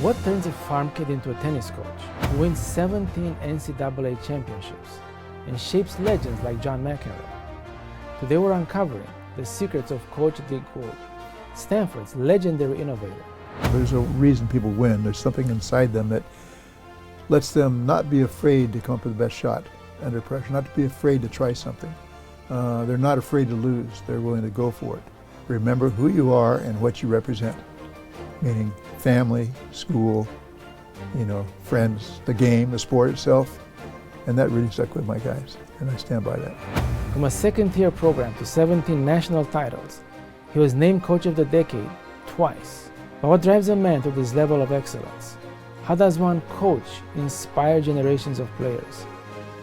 What turns a farm kid into a tennis coach who wins 17 NCAA championships and shapes legends like John McEnroe? Today we're uncovering the secrets of Coach Dick Gould, Stanford's legendary innovator. There's a reason people win. There's something inside them that lets them not be afraid to come up with the best shot under pressure, not to be afraid to try something. They're not afraid to lose. They're willing to go for it. Remember who you are and what you represent, meaning family, school, friends, the game, the sport itself. And that really stuck with my guys, and I stand by that. From a second-tier program to 17 national titles, he was named Coach of the Decade twice. But what drives a man to this level of excellence? How does one coach inspire generations of players?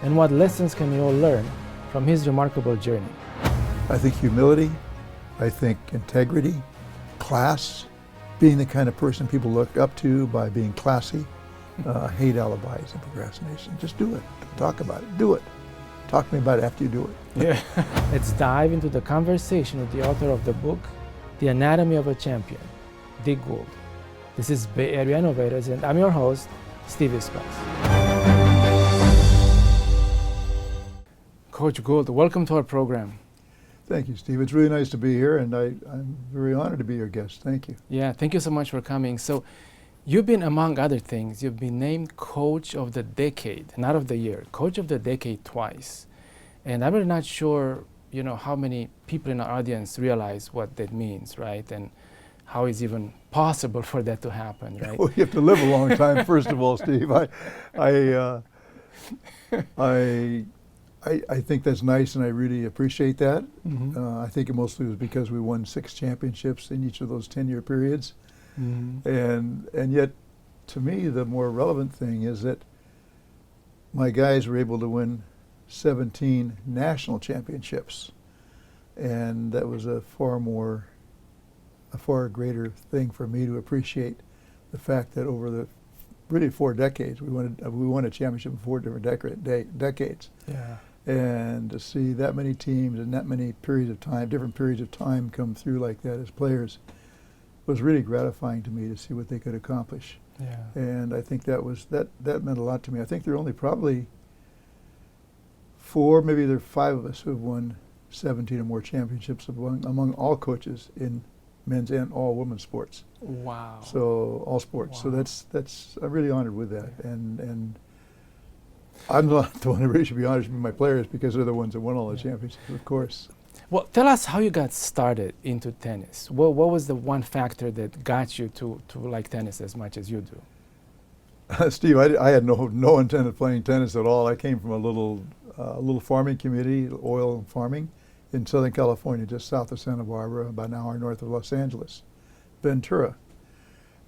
And what lessons can we all learn from his remarkable journey? I think humility, I think integrity, class, being the kind of person people look up to by being classy. Hate alibis and procrastination. Just do it. Talk about it. Do it. Talk to me about it after you do it. Yeah. Let's dive into the conversation with the author of the book, The Anatomy of a Champion, Dick Gould. This is Bay Area Innovators, and I'm your host, Steve Spence. Coach Gould, welcome to our program. Thank you, Steve. It's really nice to be here, and I'm very honored to be your guest. Thank you. Yeah, thank you so much for coming. So, you've been, among other things, you've been named Coach of the Decade, not of the year, Coach of the Decade twice. And I'm really not sure, how many people in our audience realize what that means, right? And how it's even possible for that to happen, right? Well, you have to live a long time, first of all, Steve. I think that's nice, and I really appreciate that. Mm-hmm. I think it mostly was because we won 6 championships in each of those 10-year periods. Mm-hmm. And yet, to me, the more relevant thing is that my guys were able to win 17 national championships, and that was a far greater thing for me to appreciate the fact that over the really 4 decades we won a championship in 4 different decades. Yeah. And to see that many teams and that many different periods of time come through like that as players was really gratifying to me to see what they could accomplish. Yeah. And I think that meant a lot to me. I think there are only probably 4, maybe there are 5 of us who have won 17 or more championships among all coaches in men's and all women's sports. Wow. So all sports. Wow. So that's I'm really honored with that. Yeah. And I'm not the one who really should be honored, should be my players, because they're the ones that won all the championships, of course. Well, tell us how you got started into tennis. What was the one factor that got you to like tennis as much as you do? Steve, I had no intent of playing tennis at all. I came from a little farming community, oil farming, in Southern California, just south of Santa Barbara, about an hour north of Los Angeles, Ventura.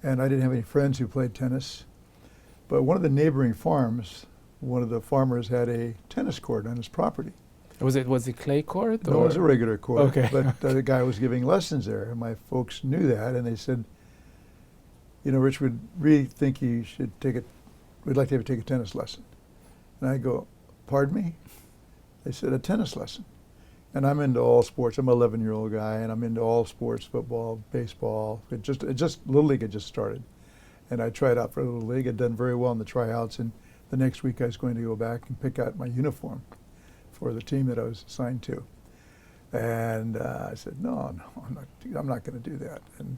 And I didn't have any friends who played tennis. But one of the neighboring farms, one of the farmers had a tennis court on his property. Was it clay court? No, it was a regular court. Okay. But the guy was giving lessons there, and my folks knew that, and they said, Rich, would really think you should we'd like to have you take a tennis lesson. And I go, pardon me? They said, a tennis lesson. And I'm into all sports. I'm an 11-year-old guy, and I'm into all sports, football, baseball. Little League had just started. And I tried out for Little League. I'd done very well in the tryouts, and the next week I was going to go back and pick out my uniform for the team that I was assigned to. And I said, no, I'm not going to do that. And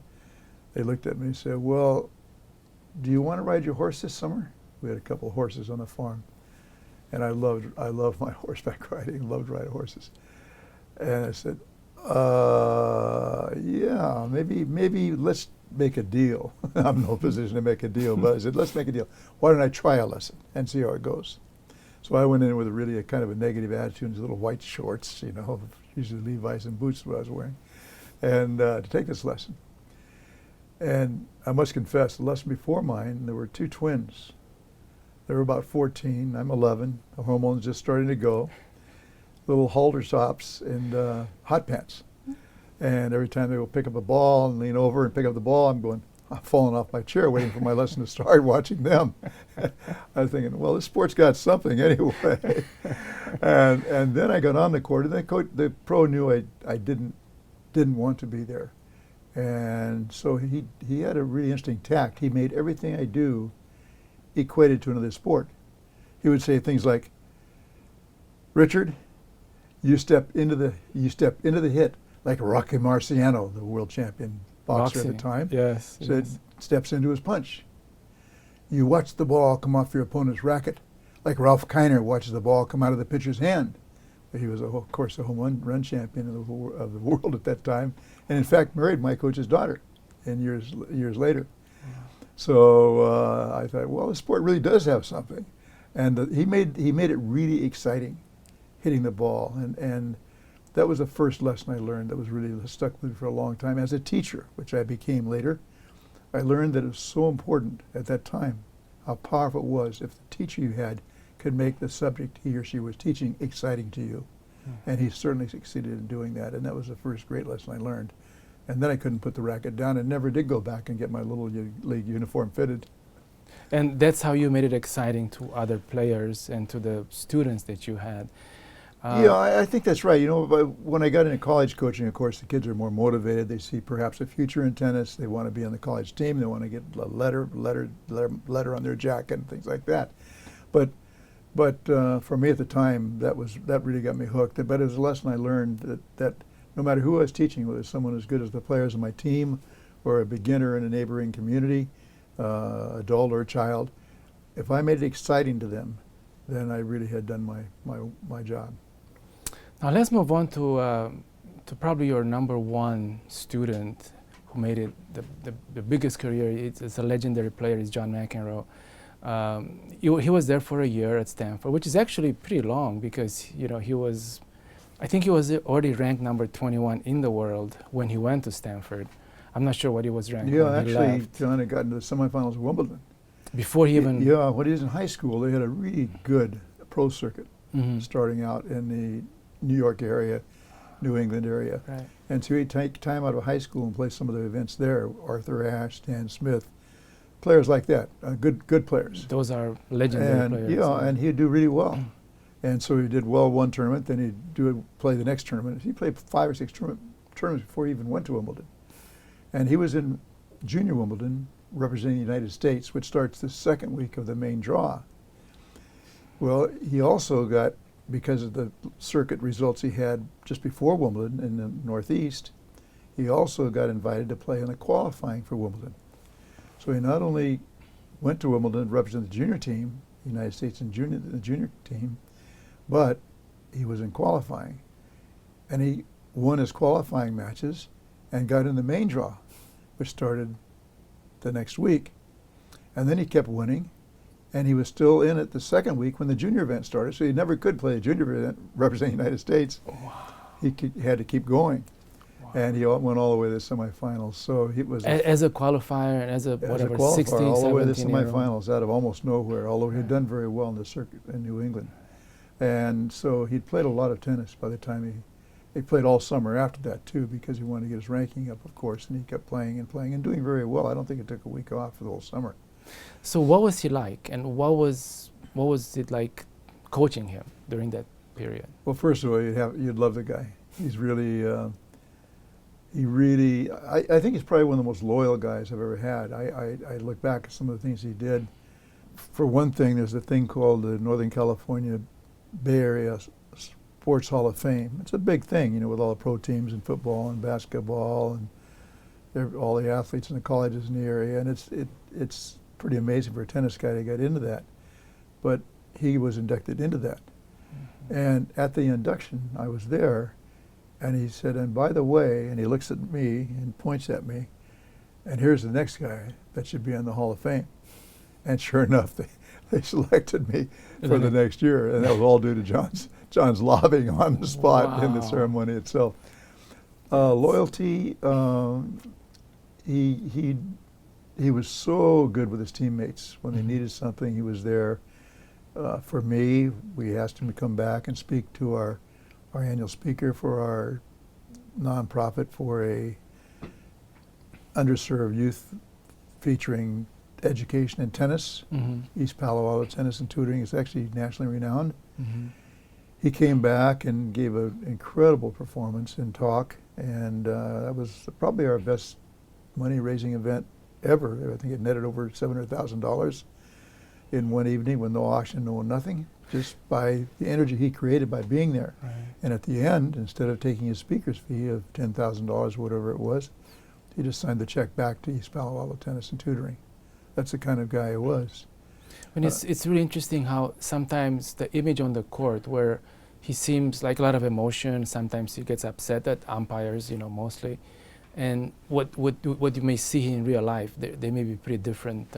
they looked at me and said, well, do you want to ride your horse this summer? We had a couple of horses on the farm. And I loved my horseback riding, loved riding horses. And I said, yeah, maybe let's make a deal. I'm in no position to make a deal, but I said, let's make a deal. Why don't I try a lesson and see how it goes? So I went in with a kind of a negative attitude, these little white shorts, usually Levi's and boots what I was wearing, and to take this lesson. And I must confess, the lesson before mine, there were 2 twins. They were about 14, I'm 11, the hormones just starting to go, little halter tops and hot pants. And every time they would pick up a ball and lean over and pick up the ball, I'm falling off my chair waiting for my lesson to start, watching them. I was thinking, well, this sport's got something anyway. and then I got on the court, and the pro knew I didn't want to be there. And so he had a really interesting tact. He made everything I do equated to another sport. He would say things like, Richard, you step into the hit like Rocky Marciano, the world champion boxer at the time, Yes. said, Yes. steps into his punch. You watch the ball come off your opponent's racket like Ralph Kiner watches the ball come out of the pitcher's hand. He was, of course, a home run champion of the world at that time, and in fact married my coach's daughter, and years later. Wow. So I thought, well, the sport really does have something, and he made it really exciting, hitting the ball, and that was the first lesson I learned that was really stuck with me for a long time as a teacher, which I became later. I learned that it was so important at that time how powerful it was if the teacher you had could make the subject he or she was teaching exciting to you. And he certainly succeeded in doing that, and that was the first great lesson I learned. And then I couldn't put the racket down and never did go back and get my little league uniform fitted. And that's how you made it exciting to other players and to the students that you had. Yeah, I think that's right. You know, when I got into college coaching, of course, the kids are more motivated. They see perhaps a future in tennis. They want to be on the college team. They want to get a letter on their jacket and things like that. But for me at the time, that really got me hooked. But it was a lesson I learned that no matter who I was teaching, whether someone as good as the players on my team or a beginner in a neighboring community, adult or child, if I made it exciting to them, then I really had done my job. Now let's move on to probably your number one student who made it the biggest career. It's a legendary player. It's John McEnroe. He was there for a year at Stanford, which is actually pretty long because I think he was already ranked number 21 in the world when he went to Stanford. I'm not sure what he was ranked. Yeah, when he actually, left. John had gotten to the semifinals of Wimbledon. Before he even. Yeah, when he was in high school, they had a really good pro circuit Mhm. starting out in the New York area, New England area. Right. And so he'd take time out of high school and play some of the events there. Arthur Ashe, Stan Smith, players like that, good players. Those are legendary And players. yeah, and he'd do really well. And so he did well one tournament, then he'd play the next tournament. He played 5 or 6 tournaments before he even went to Wimbledon. And he was in junior Wimbledon representing the United States, which starts the second week of the main draw. Well, he also got, because of the circuit results he had just before Wimbledon in the Northeast, he also got invited to play in the qualifying for Wimbledon. So he not only went to Wimbledon to represent the junior team, the United States in the junior team, but he was in qualifying. And he won his qualifying matches and got in the main draw, which started the next week. And then he kept winning, and he was still in it the second week when the junior event started, so he never could play a junior event representing the United States. Wow. He had to keep going. Wow. And he went all the way to the semifinals. So it was As a qualifier and as a qualifier, 16, all the way to the 17-year-old. semifinals out of almost nowhere, although he'd done very well in the circuit in New England. And so he'd played a lot of tennis by the time he played all summer after that too, because he wanted to get his ranking up, of course, and he kept playing and doing very well. I don't think it took a week off for the whole summer. So what was he like, and what was it like coaching him during that period? Well, first of all, you'd love the guy. He's really, I think he's probably one of the most loyal guys I've ever had. I look back at some of the things he did. For one thing, there's a thing called the Northern California Bay Area Sports Hall of Fame. It's a big thing, with all the pro teams in football and basketball and all the athletes in the colleges in the area, and it's pretty amazing for a tennis guy to get into that. But he was inducted into that. Mm-hmm. And at the induction, I was there, and he said, and by the way, and he looks at me and points at me, and here's the next guy that should be in the Hall of Fame. And sure enough, they selected me for the next year, and that was all due to John's lobbying on the spot in the ceremony itself. Loyalty, he was so good with his teammates. When they needed something, he was there. For me, we asked him to come back and speak to our annual speaker for our nonprofit for a underserved youth featuring education in tennis. Mm-hmm. East Palo Alto Tennis and Tutoring is actually nationally renowned. Mm-hmm. He came back and gave an incredible performance and talk, and that was probably our best money-raising event ever. I think it netted over $700,000 in one evening with no auction, no nothing, just by the energy he created by being there. Right. And at the end, instead of taking his speaker's fee of $10,000, whatever it was, he just signed the check back to East Palo Alto Tennis and Tutoring. That's the kind of guy he was. And it's really interesting how sometimes the image on the court where he seems like a lot of emotion, sometimes he gets upset at umpires, mostly. And what you may see in real life, they may be pretty different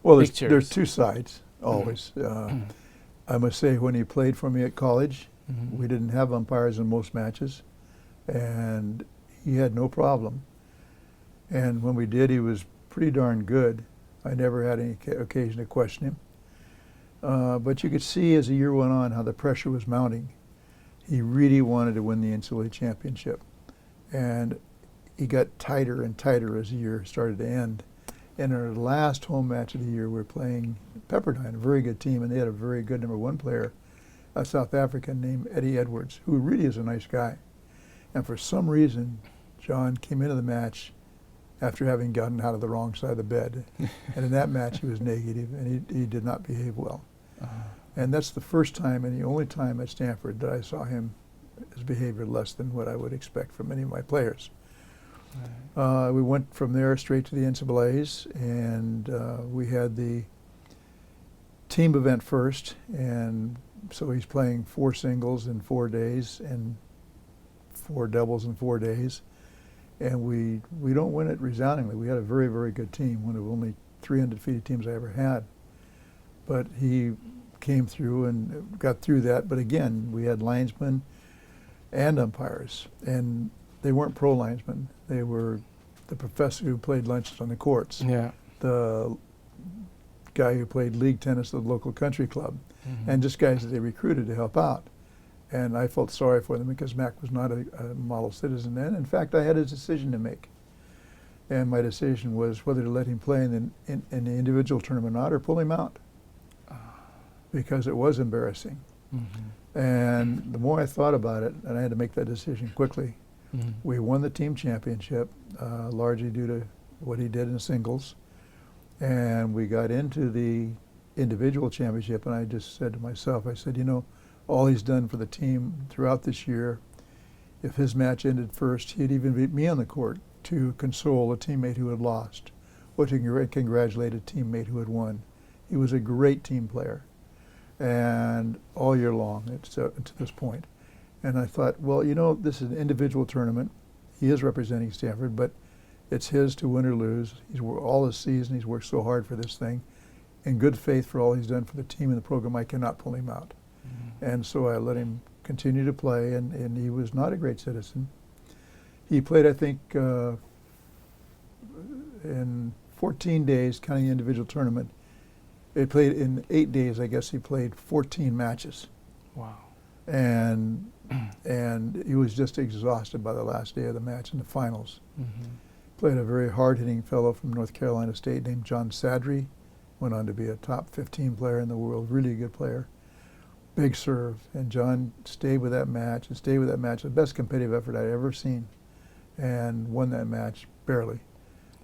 Well, pictures. there's two sides, always. I must say, when he played for me at college, we didn't have umpires in most matches, and he had no problem. And when we did, he was pretty darn good. I never had any occasion to question him. But you could see as the year went on how the pressure was mounting. He really wanted to win the NCAA championship. And he got tighter and tighter as the year started to end. And in our last home match of the year, we were playing Pepperdine, a very good team, and they had a very good number one player, a South African named Eddie Edwards, who really is a nice guy. And for some reason, John came into the match after having gotten out of the wrong side of the bed. And in that match, he was negative, and he did not behave well. And that's the first time and the only time at Stanford that I saw him, his behavior less than what I would expect from any of my players. We went from there straight to the NCAAs, and we had the team event first, and so he's playing 4 singles in 4 days and 4 doubles in 4 days. And we don't win it resoundingly. We had a very, very good team, one of only 3 undefeated teams I ever had. But he came through and got through that. But again, we had linesmen and umpires, and they weren't pro linesmen. They were the professor who played lunches on the courts, the guy who played league tennis at the local country club, and just guys that they recruited to help out. And I felt sorry for them because Mac was not a model citizen then. In fact, I had a decision to make. And my decision was whether to let him play in the individual tournament or not, or pull him out. Because it was embarrassing. And the more I thought about it, and I had to make that decision quickly, we won the team championship, largely due to what he did in singles. And we got into the individual championship, and I just said to myself, I said, all he's done for the team throughout this year, if his match ended first, he'd even beat me on the court to console a teammate who had lost, or to congratulate a teammate who had won. He was a great team player, and all year long to this point. And I thought, well, this is an individual tournament. He is representing Stanford, but it's his to win or lose. He's all his season, he's worked so hard for this thing. In good faith for all he's done for the team and the program, I cannot pull him out. And so I let him continue to play, and he was not a great citizen. He played, I think, in 14 days, counting the individual tournament. He played in 8 days, I guess he played 14 matches. Wow. And he was just exhausted by the last day of the match in the finals. Played a very hard-hitting fellow from North Carolina State named John Sadri, went on to be a top 15 player in the world, really a good player. Big serve, and John stayed with that match, the best competitive effort I'd ever seen, and won that match barely.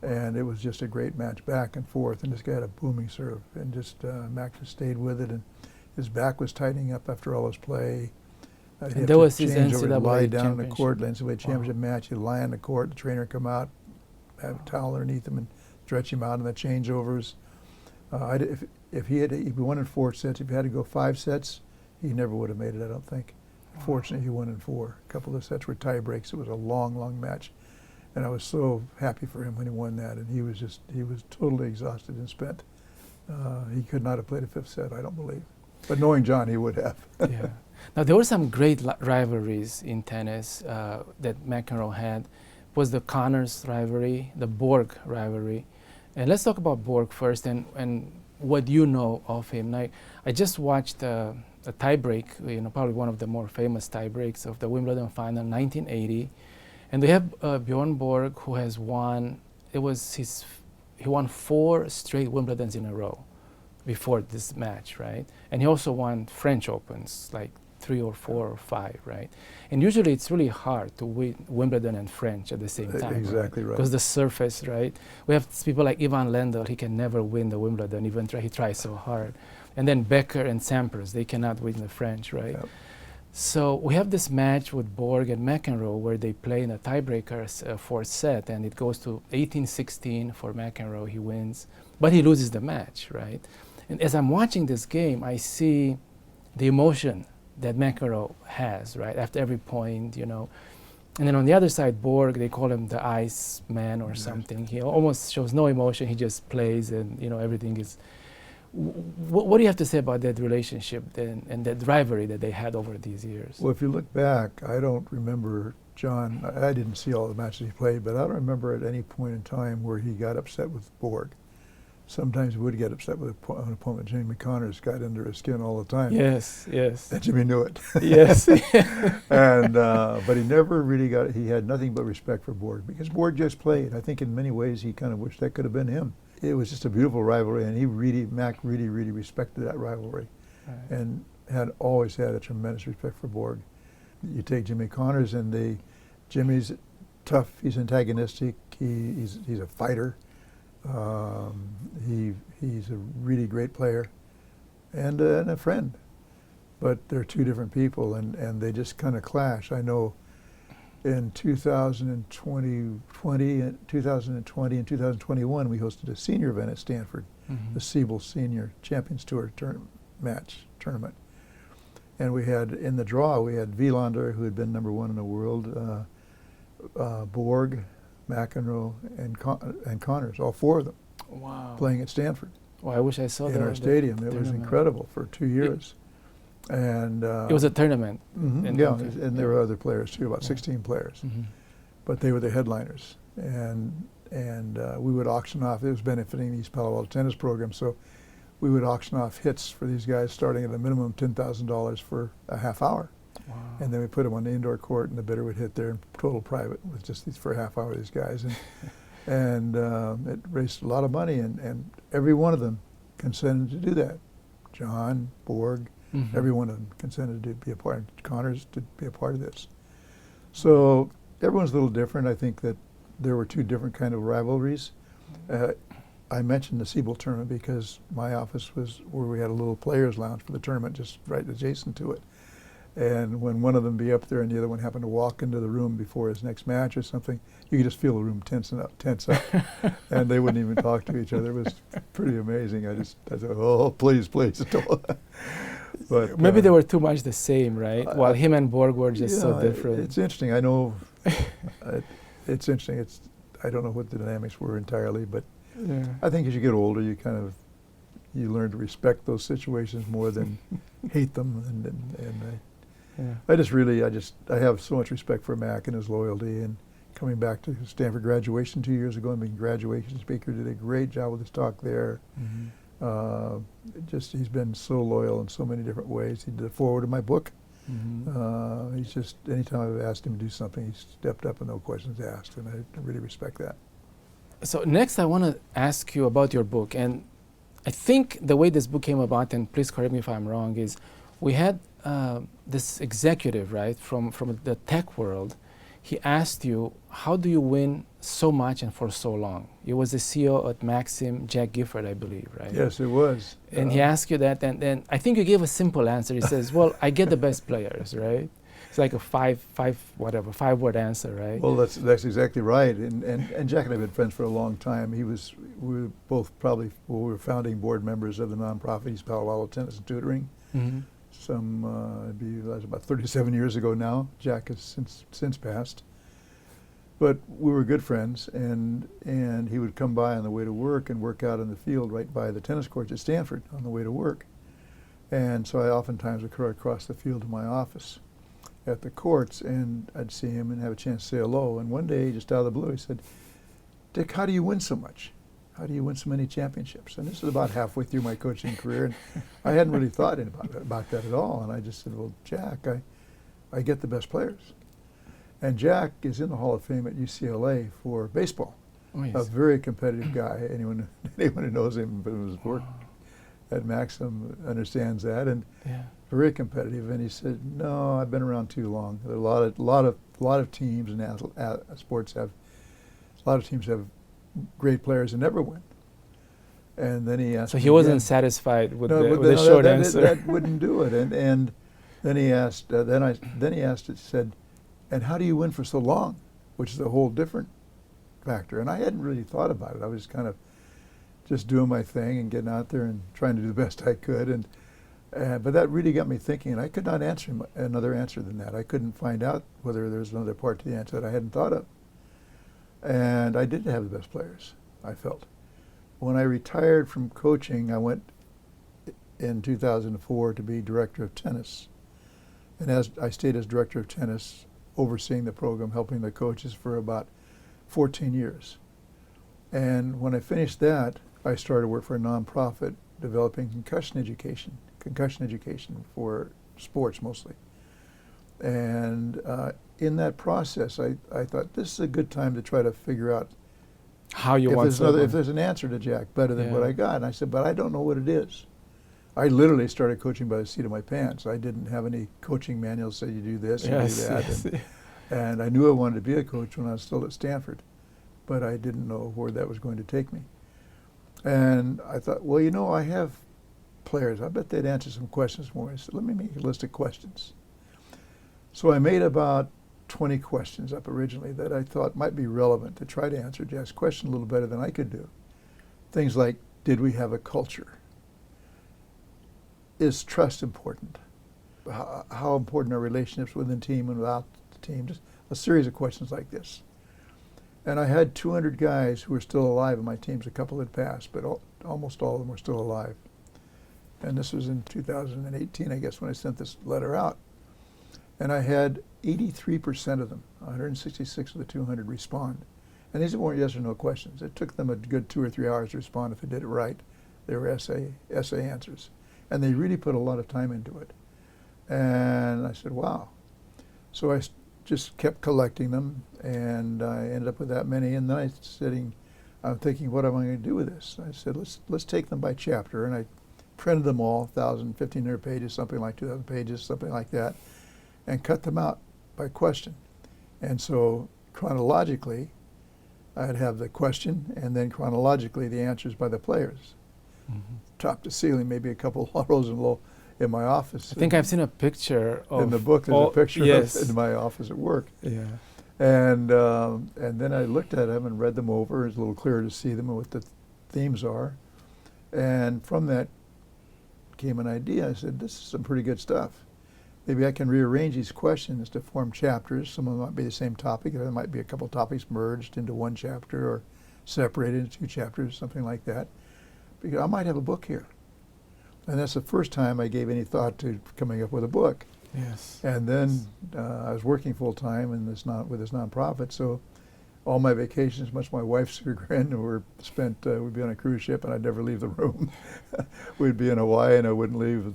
And it was just a great match, back and forth, and this guy had a booming serve, and just Mac just stayed with it, and his back was tightening up after all his play. And that was his NCAA NCAA lie down in the championship. court, the NCAA championship match, he'd lie on the court, the trainer would come out, have a towel underneath him and stretch him out in the changeovers. If he won in 4 sets, if he had to go 5 sets, he never would have made it, I don't think. Wow. Fortunately, he won in 4. A couple of sets were tie breaks. It was a long, long match. And I was so happy for him when he won that. And he was totally exhausted and spent. He could not have played a 5th set, I don't believe. But knowing John, he would have. Yeah. Now, there were some great rivalries in tennis that McEnroe had. Was the Connors rivalry, the Borg rivalry. And let's talk about Borg first and what you know of him. Now, I just watched a tie-break, probably one of the more famous tie-breaks of the Wimbledon final, 1980. And we have Bjorn Borg, who has won, he won 4 straight Wimbledons in a row before this match, right? And he also won French Opens, like 3 or 4 or 5, right? And usually it's really hard to win Wimbledon and French at the same time. Exactly right. Because the surface, right? We have people like Ivan Lendl, he can never win the Wimbledon, even he tries so hard. And then Becker and Sampras, they cannot win the French, right? Yep. So we have this match with Borg and McEnroe where they play in a tiebreaker fourth set, and it goes to 18-16 for McEnroe. He wins, but he loses the match, right? And as I'm watching this game, I see the emotion that McEnroe has, right, after every point, you know. And then on the other side, Borg, they call him the ice man or something. He almost shows no emotion. He just plays, and, you know, everything is... What do you have to say about that relationship and that rivalry that they had over these years? Well, if you look back, I don't remember John. I didn't see all the matches he played, but I don't remember at any point in time where he got upset with Borg. Sometimes he would get upset with an opponent. Jimmy Connors got under his skin all the time. Yes, yes. And Jimmy knew it. Yes. And but he never really got. He had nothing but respect for Borg because Borg just played. I think in many ways he kind of wished that could have been him. It was just a beautiful rivalry, and Mac really respected that rivalry, and always had a tremendous respect for Borg. You take Jimmy Connors, and Jimmy's tough. He's antagonistic. He's a fighter. He's a really great player, and a friend. But they're two different people, and they just kind of clash. I know in 2020 and 2021, we hosted a senior event at Stanford, the Siebel Senior Champions Tour tournament. And we had, in the draw, we had Wielander, who had been #1 in the world, Borg, McEnroe, and Connors, all 4 of them, playing at Stanford. Well, I wish I saw that in our stadium. It was incredible for 2 years. And it was a tournament. And there were other players too, about 16 players. But they were the headliners. And we would auction off, it was benefiting the East Palo Alto tennis program, so we would auction off hits for these guys starting at a minimum of $10,000 for a half hour. Wow. And then we put them on the indoor court, and the bidder would hit there in total private with just these for a half hour, these guys. And it raised a lot of money, and every one of them consented to do that. John, Borg, every one of them consented to be a part, Connors to be a part of this. So everyone's a little different. I think that there were 2 different kind of rivalries. I mentioned the Siebel tournament because my office was where we had a little players lounge for the tournament just right adjacent to it. And when one of them be up there and the other one happened to walk into the room before his next match or something, you could just feel the room tense up. And they wouldn't even talk to each other. It was pretty amazing. I thought, oh, please. But maybe they were too much the same, right? While him and Borg were just so different. It's interesting. I know it's interesting. I don't know what the dynamics were entirely, but I think as you get older, you learn to respect those situations more than hate them. I have so much respect for Mac and his loyalty, and coming back to Stanford graduation 2 years ago and being graduation speaker, did a great job with his talk there. He's been so loyal in so many different ways. He did a foreword of my book. He's just, anytime I've asked him to do something, he's stepped up and no questions asked, and I really respect that. So next I want to ask you about your book, and I think the way this book came about, and please correct me if I'm wrong, is we had this executive, right, from the tech world. He asked you, how do you win so much and for so long? It was the CEO at Maxim, Jack Gifford, I believe, right? Yes, it was. And he asked you that, and then I think you gave a simple answer. He says, well, I get the best players, right? It's like a five-word answer, right? Well, that's exactly right. And Jack and I have been friends for a long time. We were both we were founding board members of the nonprofit East Palo Alto Tennis and Tutoring. That was about 37 years ago now. Jack has since passed. But we were good friends, and he would come by on the way to work and work out in the field right by the tennis courts at Stanford on the way to work. And so I oftentimes would come across the field to my office at the courts, and I'd see him and have a chance to say hello. And one day, just out of the blue, he said, "Dick, how do you win so much? How do you win so many championships?" And this is about halfway through my coaching career, and I hadn't really thought about that at all. And I just said, "Well, Jack, I get the best players." And Jack is in the Hall of Fame at UCLA for baseball. Oh, yes. A very competitive guy. Anyone who knows him from his work at Maxim understands that. And very competitive, and he said, "No, I've been around too long. There are a lot of teams and sports have a lot of teams have great players and never win." And then he asked. So me he wasn't again. satisfied with No, the short answer. That wouldn't do it. And then he asked. Then he asked. He said, "And how do you win for so long?" Which is a whole different factor. And I hadn't really thought about it. I was kind of just doing my thing and getting out there and trying to do the best I could. And but that really got me thinking. And I could not answer another answer than that. I couldn't find out whether there was another part to the answer that I hadn't thought of. And I did have the best players, I felt. When I retired from coaching, I went in 2004 to be director of tennis. And as I stayed as director of tennis, overseeing the program, helping the coaches for about 14 years. And when I finished that, I started work for a nonprofit developing concussion education for sports mostly. And in that process, I thought this is a good time to try to figure out How you if want if there's an answer to Jack better than what Yeah. I got. And I said, but I don't know what it is. I literally started coaching by the seat of my pants. I didn't have any coaching manuals say you do this and Yes, do that. yes. And I knew I wanted to be a coach when I was still at Stanford, but I didn't know where that was going to take me. And I thought, well, you know, I have players. I bet they'd answer some questions for me. I said, let me make a list of questions. So I made about 20 questions up originally that I thought might be relevant to try to answer Jack's question a little better than I could do. Things like, did we have a culture? Is trust important? How important are relationships within the team and without the team? Just a series of questions like this. And I had 200 guys who were still alive in my teams. A couple had passed, but almost all of them were still alive. And this was in 2018, I guess, when I sent this letter out. And I had 83% of them, 166 of the 200, respond. And these weren't yes or no questions. It took them a good 2 or 3 hours to respond if they did it right. They were essay answers. And they really put a lot of time into it. And I said, wow. So I just kept collecting them, and I ended up with that many. And then I'm thinking, what am I going to do with this? I said, let's take them by chapter. And I printed them all, 1,000, 1,500 pages, something like 2,000 pages, something like that, and cut them out by question. And so chronologically, I'd have the question, and then chronologically the answers by the players. Mm-hmm. Top to ceiling, maybe a couple of rows in my office. I think I've seen a picture of in the book. There's a picture yes. of it in my office at work. Yeah. And then I looked at them and read them over. It's a little clearer to see them and what the themes are. And from that came an idea. I said, this is some pretty good stuff. Maybe I can rearrange these questions to form chapters. Some of them might be the same topic. There might be a couple topics merged into one chapter or separated into 2 chapters, something like that. Because I might have a book here. And that's the first time I gave any thought to coming up with a book. Yes. And then I was working full time with this nonprofit, so all my vacations, much to my wife's chagrin, were spent. We'd be on a cruise ship, and I'd never leave the room. We'd be in Hawaii, and I wouldn't leave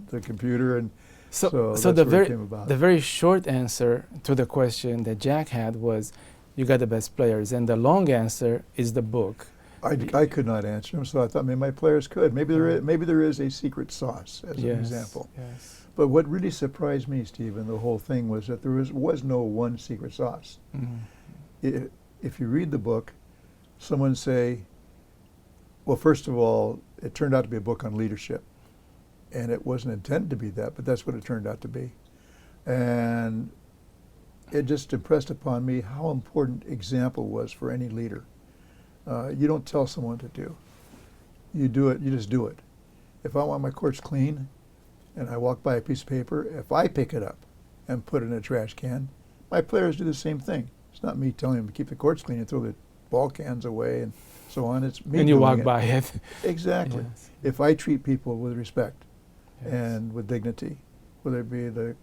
the computer. And so that's the where it came about. The very short answer to the question that Jack had was, "You got the best players," and the long answer is the book. I could not answer them, so I thought maybe my players could. Maybe there is a secret sauce, as an example. Yes. But what really surprised me, Steve, in the whole thing was that there was no one secret sauce. Mm-hmm. If you read the book, someone say, well, first of all, it turned out to be a book on leadership. And it wasn't intended to be that, but that's what it turned out to be. And it just impressed upon me how important example was for any leader. You don't tell someone to do. You do it, you just do it. If I want my courts clean and I walk by a piece of paper, if I pick it up and put it in a trash can, my players do the same thing. It's not me telling them to keep the courts clean and throw the ball cans away and so on. It's me and you doing walk it. by it. Exactly. Yes. If I treat people with respect Yes. and with dignity, whether it be the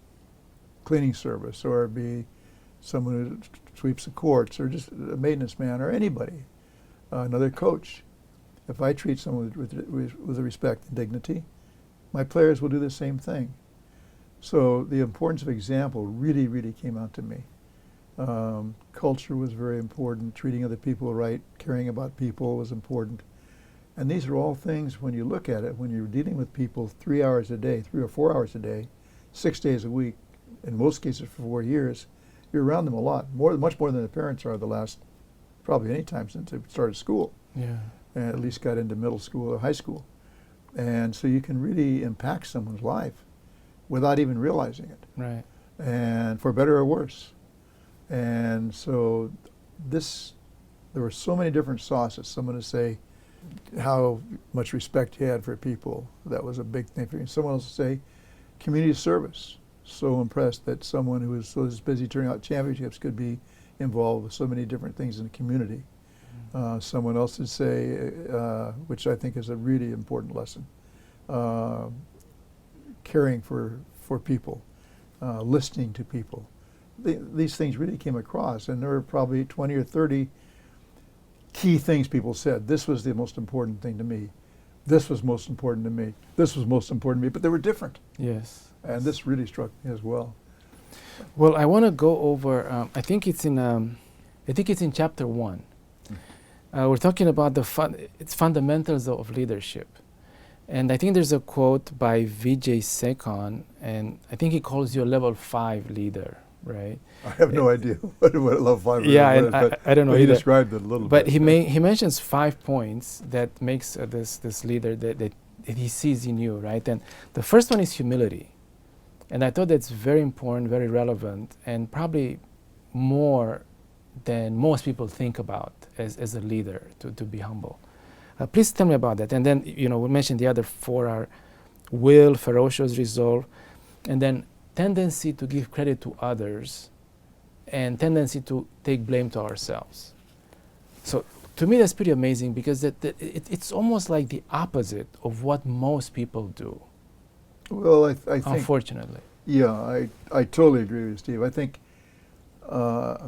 cleaning service or it be someone who sweeps the courts or just a maintenance man or anybody, another coach, if I treat someone with respect and dignity, my players will do the same thing. So the importance of example really, really came out to me. Culture was very important. Treating other people right, caring about people was important. And these are all things, when you look at it, when you're dealing with people 3 hours a day, 3 or 4 hours a day, 6 days a week, in most cases for 4 years, you're around them a lot, much more than the parents are the last, probably any time since they started school, Yeah. and at least got into middle school or high school. And so you can really impact someone's life without even realizing it, Right. and for better or worse. And so there were so many different sauces. Someone to say how much respect he had for people. That was a big thing for him. Someone else to say community service. So impressed that someone who was so busy turning out championships could be involved with so many different things in the community. Someone else would say, which I think is a really important lesson, caring for people, listening to people. These things really came across, and there were probably 20 or 30 key things people said. This was the most important thing to me. This was most important to me. This was most important to me, but they were different. Yes. And this really struck me as well. Well, I want to go over. I think it's in chapter 1. We're talking about it's fundamentals of leadership, and I think there's a quote by Vijay Sekon, and I think he calls you a level 5 leader, right? I have no idea what level 5 Yeah, is, and I don't know but he either. described it a little But bit. he mentions 5 points that makes this leader that he sees in you, right? And the first one is humility. And I thought that's very important, very relevant, and probably more than most people think about as a leader, to be humble. Please tell me about that. And then, we mentioned the other 4 are will, ferocious resolve, and then tendency to give credit to others, and tendency to take blame to ourselves. So to me, that's pretty amazing, because it's almost like the opposite of what most people do. Well, I think, unfortunately. Yeah, I totally agree with you, Steve. I think,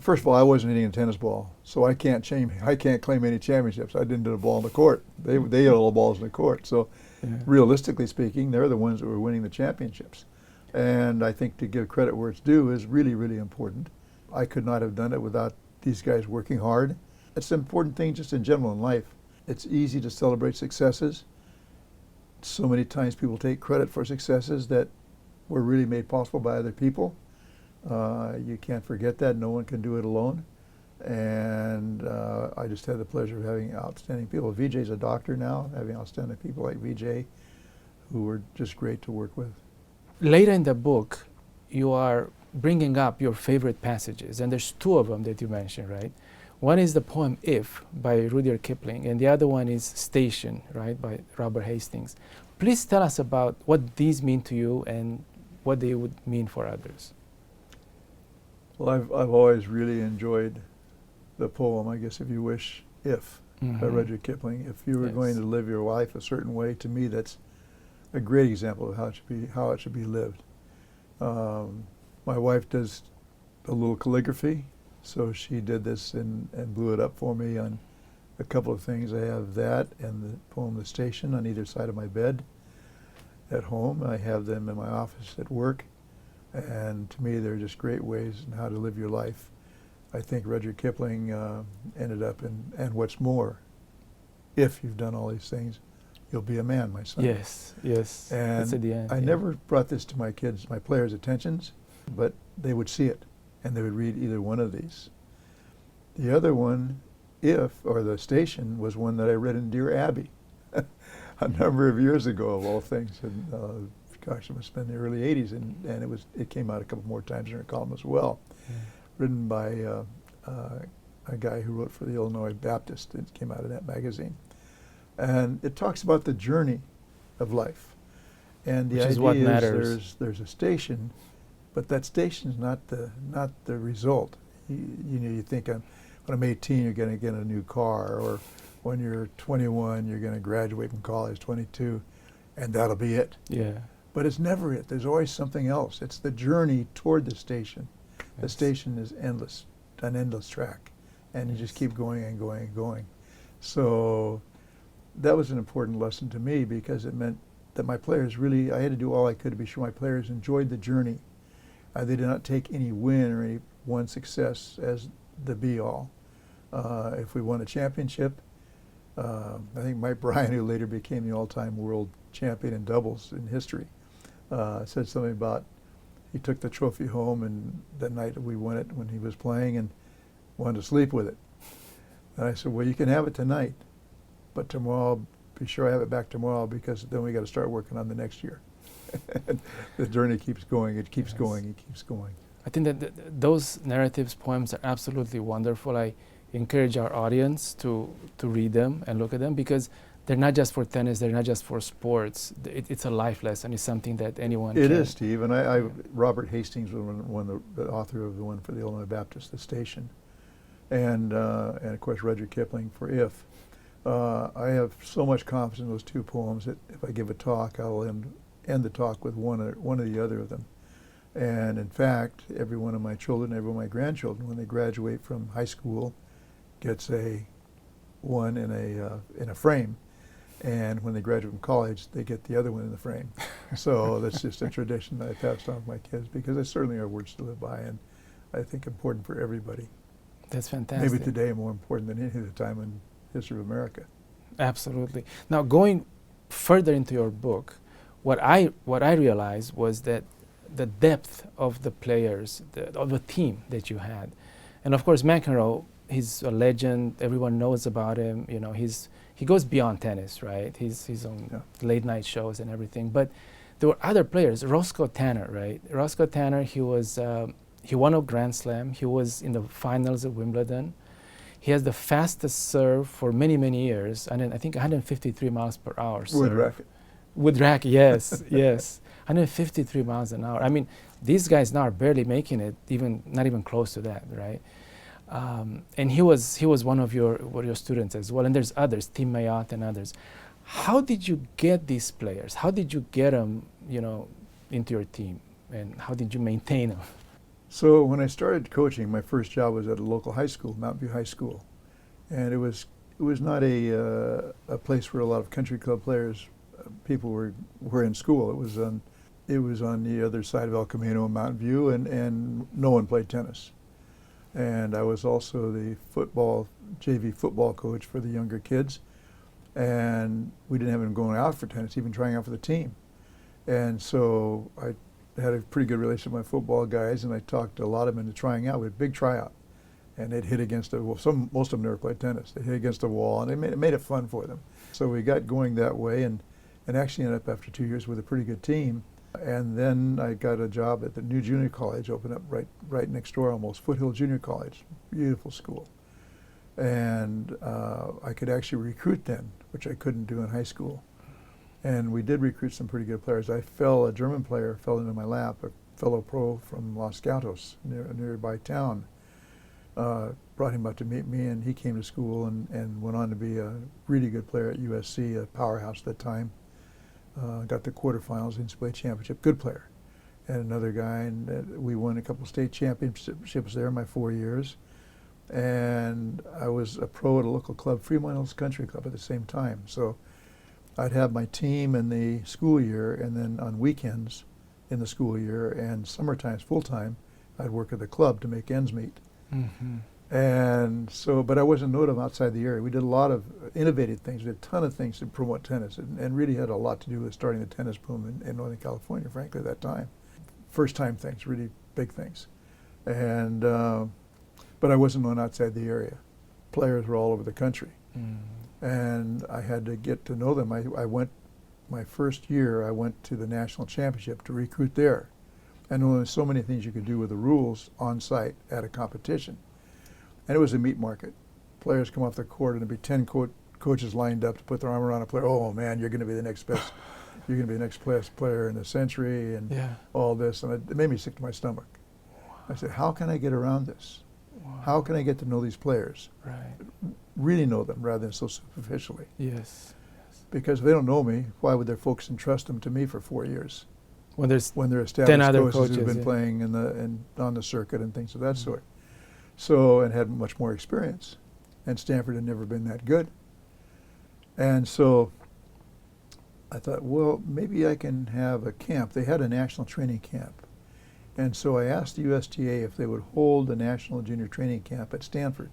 first of all, I wasn't hitting a tennis ball, so I can't claim any championships. I didn't hit a ball in the court. They hit all the balls in the court. So, realistically speaking, they're the ones that were winning the championships. And I think to give credit where it's due is really, really important. I could not have done it without these guys working hard. It's an important thing just in general in life. It's easy to celebrate successes. So many times people take credit for successes that were really made possible by other people. You can't forget that. No one can do it alone. And I just had the pleasure of having outstanding people. Vijay's a doctor now, having outstanding people like Vijay who were just great to work with. Later in the book, you are bringing up your favorite passages, and there's 2 of them that you mentioned, right? One is the poem If by Rudyard Kipling, and the other one is Station, right, by Robert Hastings. Please tell us about what these mean to you and what they would mean for others. Well, I've always really enjoyed the poem, I guess if you wish, If, by Rudyard Kipling. If you were going to live your life a certain way, to me that's a great example of how it should be lived. My wife does a little calligraphy, so she did this and blew it up for me on a couple of things. I have that and the poem The Station on either side of my bed at home. I have them in my office at work, and to me they're just great ways in how to live your life. I think Rudyard Kipling ended up and what's more, if you've done all these things, you'll be a man, my son. Yes. And that's at the end. I never brought this to my kids, my players' attentions, but they would see it, and they would read either one of these. The other one, If, or The Station, was one that I read in Dear Abby a number of years ago, of all things. And gosh, it must have been the early 80s, and it came out a couple more times in her column as well. Written by a guy who wrote for the Illinois Baptist. It came out in that magazine. And it talks about the journey of life. And the idea is there's a station, but that station is not the result. You think when I'm 18, you're going to get a new car, or when you're 21, you're going to graduate from college, 22, and that'll be it. Yeah. But it's never it. There's always something else. It's the journey toward the station. Yes. The station is endless, an endless track, and you just keep going and going and going. So that was an important lesson to me, because it meant that my players really, I had to do all I could to be sure my players enjoyed the journey. They did not take any win or any one success as the be-all. If we won a championship, I think Mike Bryan, who later became the all-time world champion in doubles in history, said something about he took the trophy home and that night that we won it when he was playing and wanted to sleep with it. And I said, well, you can have it tonight, but tomorrow, be sure I have it back tomorrow because then we got to start working on the next year. The journey keeps going. It keeps going. It keeps going. I think that those narratives, poems are absolutely wonderful. I encourage our audience to read them and look at them because they're not just for tennis, they're not just for sports. It's a life lesson. It's something that anyone can. It is, Steve. And Robert Hastings was the author of the one for the Illinois Baptist, The Station. And of course, Rudyard Kipling for If. I have so much confidence in those two poems that if I give a talk, I'll end the talk with one or the other of them. And in fact, every one of my children, every one of my grandchildren, when they graduate from high school, gets one in a frame, and when they graduate from college, they get the other one in the frame. So that's just a tradition that I passed on to my kids because they certainly are words to live by, and I think important for everybody. That's fantastic. Maybe today more important than any other time in history of America. Absolutely. Now, going further into your book, what I realized was that the depth of the players, of the team that you had, and of course McEnroe, he's a legend. Everyone knows about him. You know, he goes beyond tennis, right? He's on late night shows and everything. But there were other players. Roscoe Tanner, right? Roscoe Tanner, he won a Grand Slam. He was in the finals of Wimbledon. He has the fastest serve for many, many years, and I think 153 miles per hour. With racket. With racket, yes, yes. 153 miles an hour. I mean, these guys now are barely making it, not even close to that, right? And he was one of your students as well. And there's others, Tim Mayotte and others. How did you get these players? How did you get them, into your team? And how did you maintain them? So when I started coaching, my first job was at a local high school, Mountain View High School, and it was not a place where a lot of country club players, people were in school. It was on the other side of El Camino and Mountain View, and no one played tennis. And I was also the JV football coach for the younger kids, and we didn't have them going out for tennis, even trying out for the team. And so I had a pretty good relationship with my football guys, and I talked a lot of them into trying out. We had a big tryout, and they'd hit against a wall. Most of them never played tennis. They hit against a wall, and it made it fun for them. So we got going that way, and actually ended up after 2 years with a pretty good team. And then I got a job at the new junior college, opened up right next door almost, Foothill Junior College, beautiful school. And I could actually recruit then, which I couldn't do in high school. And we did recruit some pretty good players. A German player fell into my lap, a fellow pro from Los Gatos, a nearby town. Brought him up to meet me, and he came to school and went on to be a really good player at USC, a powerhouse at the time. Got the quarterfinals, NCAA championship, good player. And another guy, and we won a couple state championships there in my 4 years. And I was a pro at a local club, Fremont Hills Country Club, at the same time. So I'd have my team in the school year, and then on weekends in the school year, and summer times, full time, I'd work at the club to make ends meet. Mm-hmm. And so, but I wasn't known of outside the area. We did a lot of innovative things. We did a ton of things to promote tennis, and really had a lot to do with starting the tennis boom in Northern California, frankly, at that time. First time things, really big things. And, but I wasn't known outside the area. Players were all over the country. Mm. And I had to get to know them. My first year, I went to the national championship to recruit there. And there were so many things you could do with the rules on site at a competition. And it was a meat market. Players come off the court, and there'd be 10 coaches lined up to put their arm around a player. Oh man, you're going to be the next best. You're going to be the next best player in the century, and all this. And it made me sick to my stomach. Wow. I said, how can I get around this? Wow. How can I get to know these players? Right. Really know them rather than so superficially. Yes. Because if they don't know me, why would their folks entrust them to me for 4 years? When they're established 10 other coaches who've been playing on the circuit and things of that sort. So, and had much more experience. And Stanford had never been that good. And so I thought, well, maybe I can have a camp. They had a national training camp. And so I asked the USTA if they would hold a national junior training camp at Stanford.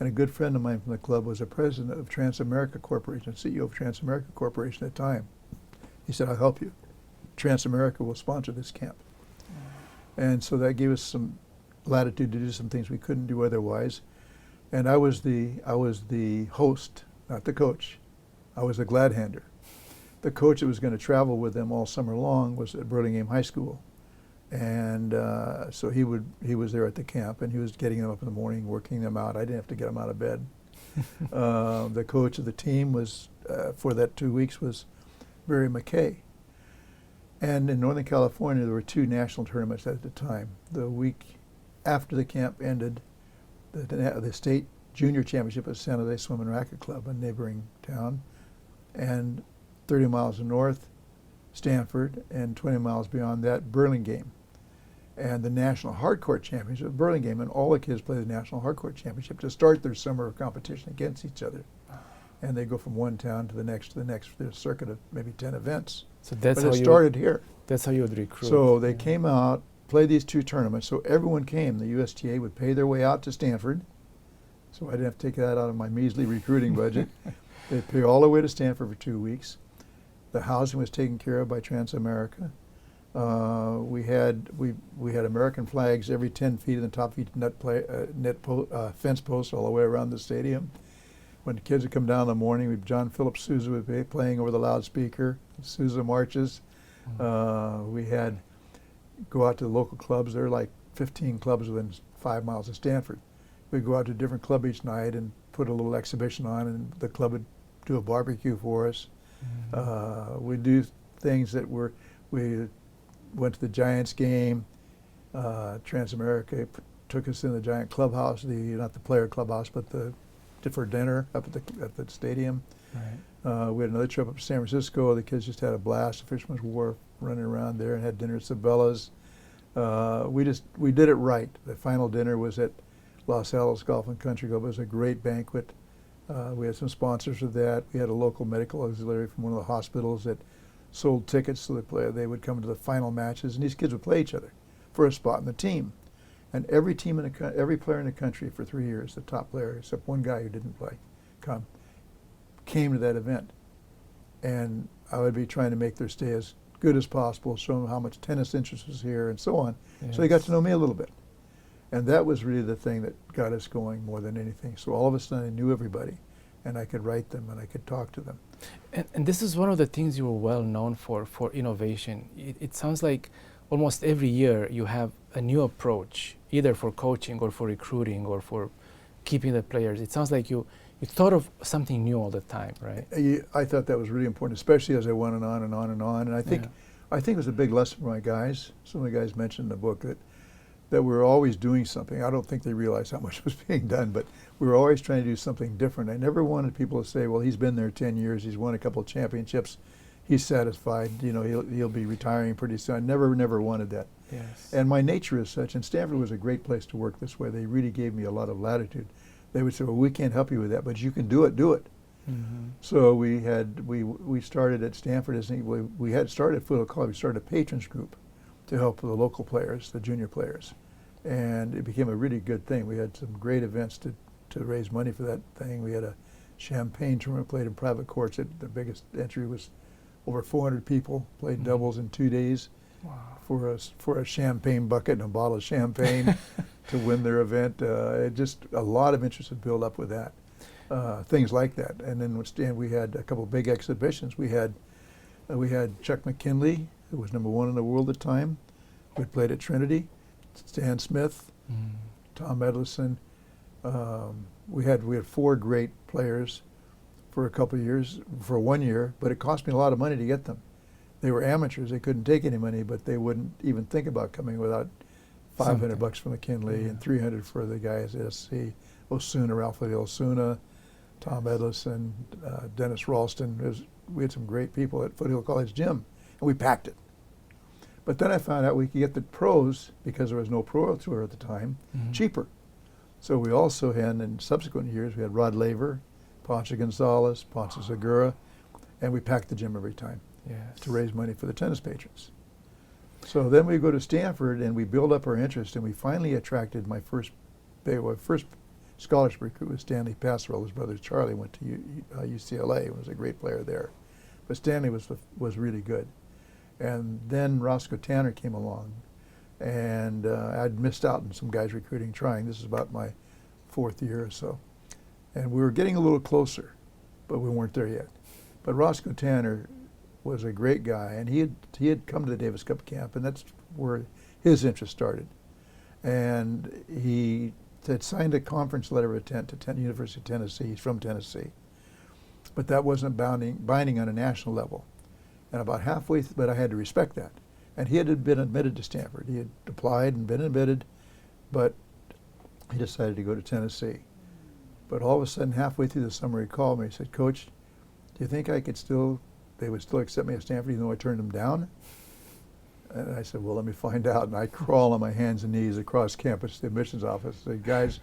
And a good friend of mine from the club was the president of Transamerica Corporation, CEO of Transamerica Corporation at the time. He said, I'll help you. Transamerica will sponsor this camp. And so that gave us some latitude to do some things we couldn't do otherwise. And I was the host, not the coach. I was the glad hander. The coach that was going to travel with them all summer long was at Burlingame High School. And so he was there at the camp, and he was getting them up in the morning, working them out. I didn't have to get them out of bed. The coach of the team was, for that 2 weeks, was Barry McKay. And in Northern California, there were 2 national tournaments at the time. The week after the camp ended, the state junior championship at San Jose Swim and Racket Club, a neighboring town, and 30 miles north, Stanford, and 20 miles beyond that, Burlingame. And the National Hardcourt Championship at Burlingame, and all the kids play the National Hardcourt Championship to start their summer competition against each other. And they go from one town to the next, there's a circuit of maybe 10 events. So that's but how it started here. That's how you would recruit. So they came out, played these 2 tournaments. So everyone came. The USTA would pay their way out to Stanford. So I didn't have to take that out of my measly recruiting budget. They'd pay all the way to Stanford for 2 weeks. The housing was taken care of by Transamerica. We had American flags every 10 feet in the top feet fence posts all the way around the stadium. When the kids would come down in the morning, John Philip Sousa would be playing over the loudspeaker. Sousa marches. We had go out to the local clubs. There were like 15 clubs within 5 miles of Stanford. We'd go out to a different club each night and put a little exhibition on, and the club would do a barbecue for us. We'd do things that we went to the Giants game. Transamerica took us in the Giant clubhouse, not the player clubhouse, but for dinner up at the stadium. Right. We had another trip up to San Francisco. The kids just had a blast. The Fisherman's Wharf, running around there, and had dinner at Sabella's. We did it right. The final dinner was at Los Alamos Golf and Country Club. It was a great banquet. We had some sponsors for that. We had a local medical auxiliary from one of the hospitals that sold tickets so that they would come to the final matches, and these kids would play each other for a spot in the team. And every player in the country for 3 years, the top player, except one guy who didn't play, came to that event. And I would be trying to make their stay as good as possible, show them how much tennis interest was here and so on. Yes. So they got to know me a little bit. And that was really the thing that got us going more than anything. So all of a sudden I knew everybody, and I could write them and I could talk to them. And this is one of the things you were well known for innovation. It sounds like almost every year you have a new approach, either for coaching or for recruiting or for keeping the players. It sounds like you thought of something new all the time, right? I thought that was really important, especially as I went on and on and on. And I think it was a big lesson for my guys. Some of the guys mentioned in the book that we're always doing something. I don't think they realized how much was being done, but we were always trying to do something different. I never wanted people to say, well, he's been there 10 years, he's won a couple of championships, he's satisfied, he'll be retiring pretty soon. I never wanted that. Yes. And my nature is such, and Stanford was a great place to work this way. They really gave me a lot of latitude. They would say, well, we can't help you with that, but you can do it. Mm-hmm. So we started at Stanford, we had started at Foothill College, we started a patrons group to help the local players, the junior players. And it became a really good thing. We had some great events to raise money for that thing. We had a champagne tournament played in private courts. The biggest entry was over 400 people, played doubles in 2 days. Wow. For a champagne bucket and a bottle of champagne to win their event. Just a lot of interest had built up with that. Things like that. And then we had a couple of big exhibitions. We had Chuck McKinley, who was #1 in the world at the time, who had played at Trinity, Stan Smith, Tom Edlison. We had 4 great players for a couple of years, for 1 year, but it cost me a lot of money to get them. They were amateurs. They couldn't take any money, but they wouldn't even think about coming without $500 from McKinley and $300 for the guys at SC, Osuna, Ralph Lee Osuna, Tom Edlison, Dennis Ralston. We had some great people at Foothill College gym, and we packed it. But then I found out we could get the pros, because there was no pro tour at the time, cheaper. So we also had, in subsequent years, we had Rod Laver, Ponce Gonzalez, Ponce Segura, and we packed the gym every time to raise money for the tennis patrons. So then we go to Stanford and we build up our interest, and we finally attracted my first scholarship recruit was Stanley Passerell. His brother Charlie went to UCLA and was a great player there. But Stanley was really good. And then Roscoe Tanner came along, and I'd missed out on some guys recruiting trying. This is about my 4th year or so. And we were getting a little closer, but we weren't there yet. But Roscoe Tanner was a great guy, and he had come to the Davis Cup camp, and that's where his interest started. And he had signed a conference letter of intent to University of Tennessee. He's from Tennessee. But that wasn't binding on a national level. And about halfway, but I had to respect that. And he had been admitted to Stanford. He had applied and been admitted, but he decided to go to Tennessee. But all of a sudden, halfway through the summer, he called me. He said, "Coach, do you think they would still accept me at Stanford even though I turned them down?" And I said, "Well, let me find out." And I crawl on my hands and knees across campus to the admissions office. I said, "Guys,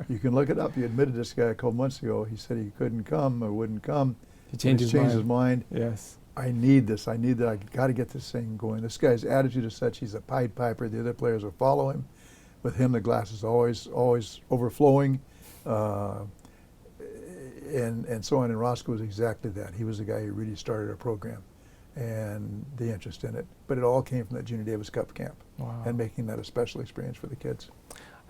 you can look it up. You admitted this guy a couple months ago. He said he couldn't come or wouldn't come. He changed his mind. Yes. I need this. I need that. I got to get this thing going. This guy's attitude is such. He's a Pied Piper. The other players will follow him. With him, the glass is always overflowing, and so on." And Roscoe was exactly that. He was the guy who really started a program and the interest in it. But it all came from that Junior Davis Cup camp. Wow. And making that a special experience for the kids.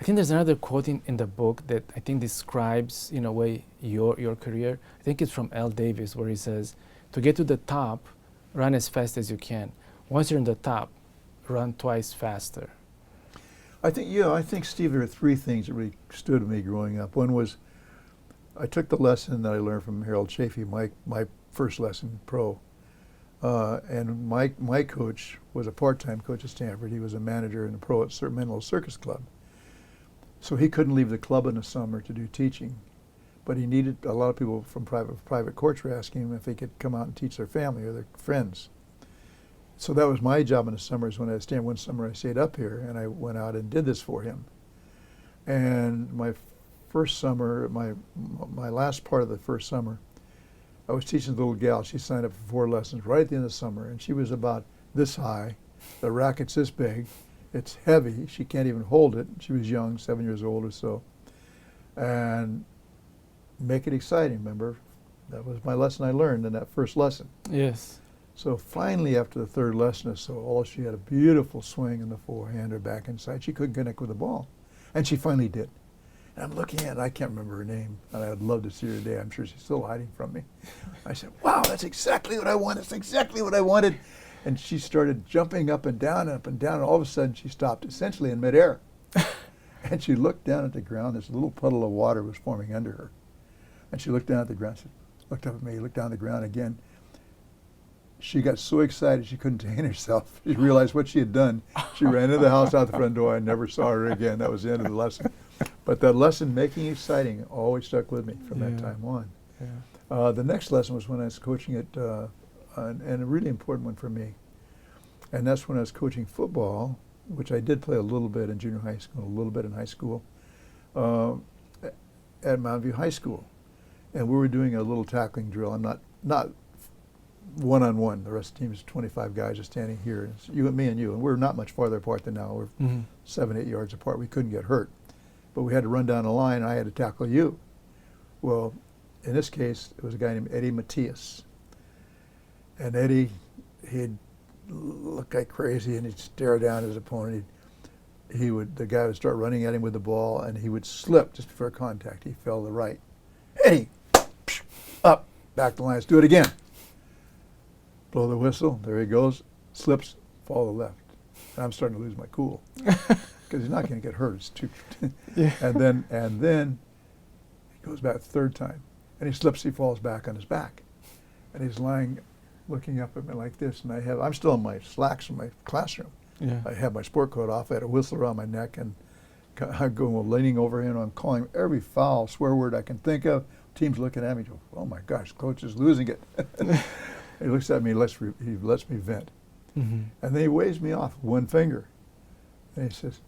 I think there's another quote in the book that I think describes, in a way, your career. I think it's from L. Davis, where he says, "To get to the top, run as fast as you can. Once you're in the top, run twice faster." I think, Steve, there are 3 things that really stood with me growing up. One was I took the lesson that I learned from Harold Chafee, my first lesson pro. And my coach was a part-time coach at Stanford. He was a manager and a pro at Serve-and-Volley Circus Club. So he couldn't leave the club in the summer to do teaching. But he needed, a lot of people from private courts were asking him if they could come out and teach their family or their friends. So that was my job in the summers when I was staying. One summer I stayed up here and I went out and did this for him. And my first summer, my last part of the first summer, I was teaching the little gal. She signed up for 4 lessons right at the end of the summer, and she was about this high. The racket's this big. It's heavy. She can't even hold it. She was young, 7 years old or so. And make it exciting, remember? That was my lesson I learned in that first lesson. Yes. So finally, after the 3rd lesson or so, she had a beautiful swing in the forehand or back inside. She couldn't connect with the ball. And she finally did. And I'm looking at it, I can't remember her name, and I'd love to see her today. I'm sure she's still hiding from me. I said, "Wow, that's exactly what I wanted. That's exactly what I wanted." And she started jumping up and down, and all of a sudden she stopped, essentially in midair. And she looked down at the ground. This little puddle of water was forming under her. And she looked down at the ground, looked up at me, looked down at the ground again. She got so excited she couldn't contain herself. She realized what she had done. She ran into the house out the front door. I never saw her again. That was the end of the lesson. But that lesson, making it exciting, always stuck with me from that time on. Yeah. The next lesson was when I was coaching at, and a really important one for me. And that's when I was coaching football, which I did play a little bit in junior high school, a little bit in high school, at Mountain View High School. And we were doing a little tackling drill. I'm not one-on-one. The rest of the team is 25 guys just standing here. It's you and me and you. And we're not much farther apart than now. We're 7, 8 yards apart. We couldn't get hurt. But we had to run down the line, and I had to tackle you. Well, in this case, it was a guy named Eddie Matias. And Eddie, he'd look like crazy, and he'd stare down at his opponent. The guy would start running at him with the ball, and he would slip just before contact. He fell to the right. Eddie, up, back the line. Let's do it again. Blow the whistle. There he goes. Slips, fall to the left. And I'm starting to lose my cool because he's not going to get hurt. It's too. Yeah. And then he goes back the 3rd time, and he slips. He falls back on his back, and he's lying, looking up at me like this. And I'm still in my slacks from my classroom. Yeah. I have my sport coat off. I had a whistle around my neck, and I'm going leaning over him. I'm calling every foul swear word I can think of. Team's looking at me. Go, "Oh my gosh, coach is losing it." He looks at me. He lets me vent, and then he waves me off with one finger, and he says,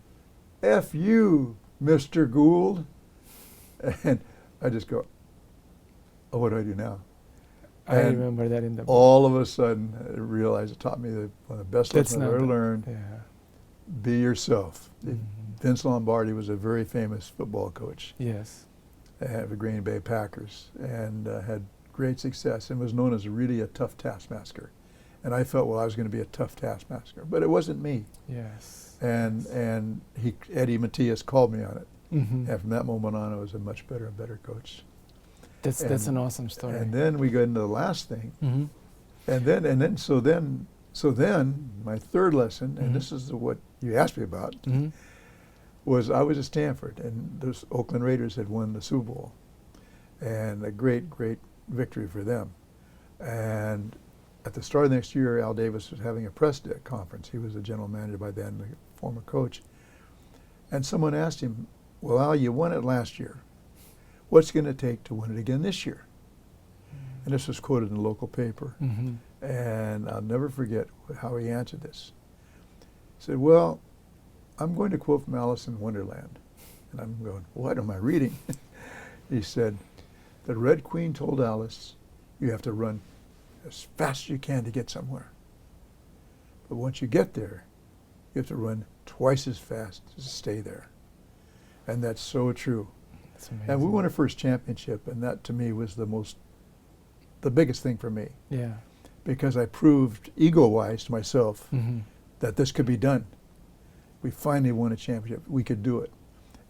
"F you, Mr. Gould," and I just go, "Oh, what do I do now?" I remember that in the book. All of a sudden, I realized it taught me one of the best lessons I've ever learned. Yeah. Be yourself. Vince Lombardi was a very famous football coach. Yes. the Green Bay Packers, and had great success and was known as really a tough taskmaster. And I felt, well, I was going to be a tough taskmaster, but it wasn't me. Yes. And Eddie Matias called me on it. Mm-hmm. And from that moment on, I was a much better and better coach. That's an awesome story. And then we got into the last thing. Mm-hmm. So then my third lesson, Mm-hmm. and this is what you asked me about, Mm-hmm. was I was at Stanford, and those Oakland Raiders had won the Super Bowl, and a great, great victory for them. And at the start of next year, Al Davis was having a press conference. He was the general manager by then, the former coach. And someone asked him, well, Al, you won it last year. What's it going to take to win it again this year? And this was quoted in the local paper. Mm-hmm. And I'll never forget how he answered this. He said, well, I'm going to quote from Alice in Wonderland. And I'm going, what am I reading? He said, the Red Queen told Alice, you have to run as fast as you can to get somewhere. But once you get there, you have to run twice as fast to stay there. And that's so true. That's amazing. And we won our first championship, and that to me was the biggest thing for me. Yeah. Because I proved ego-wise to myself Mm-hmm. that this could be done. We finally won a championship. We could do it.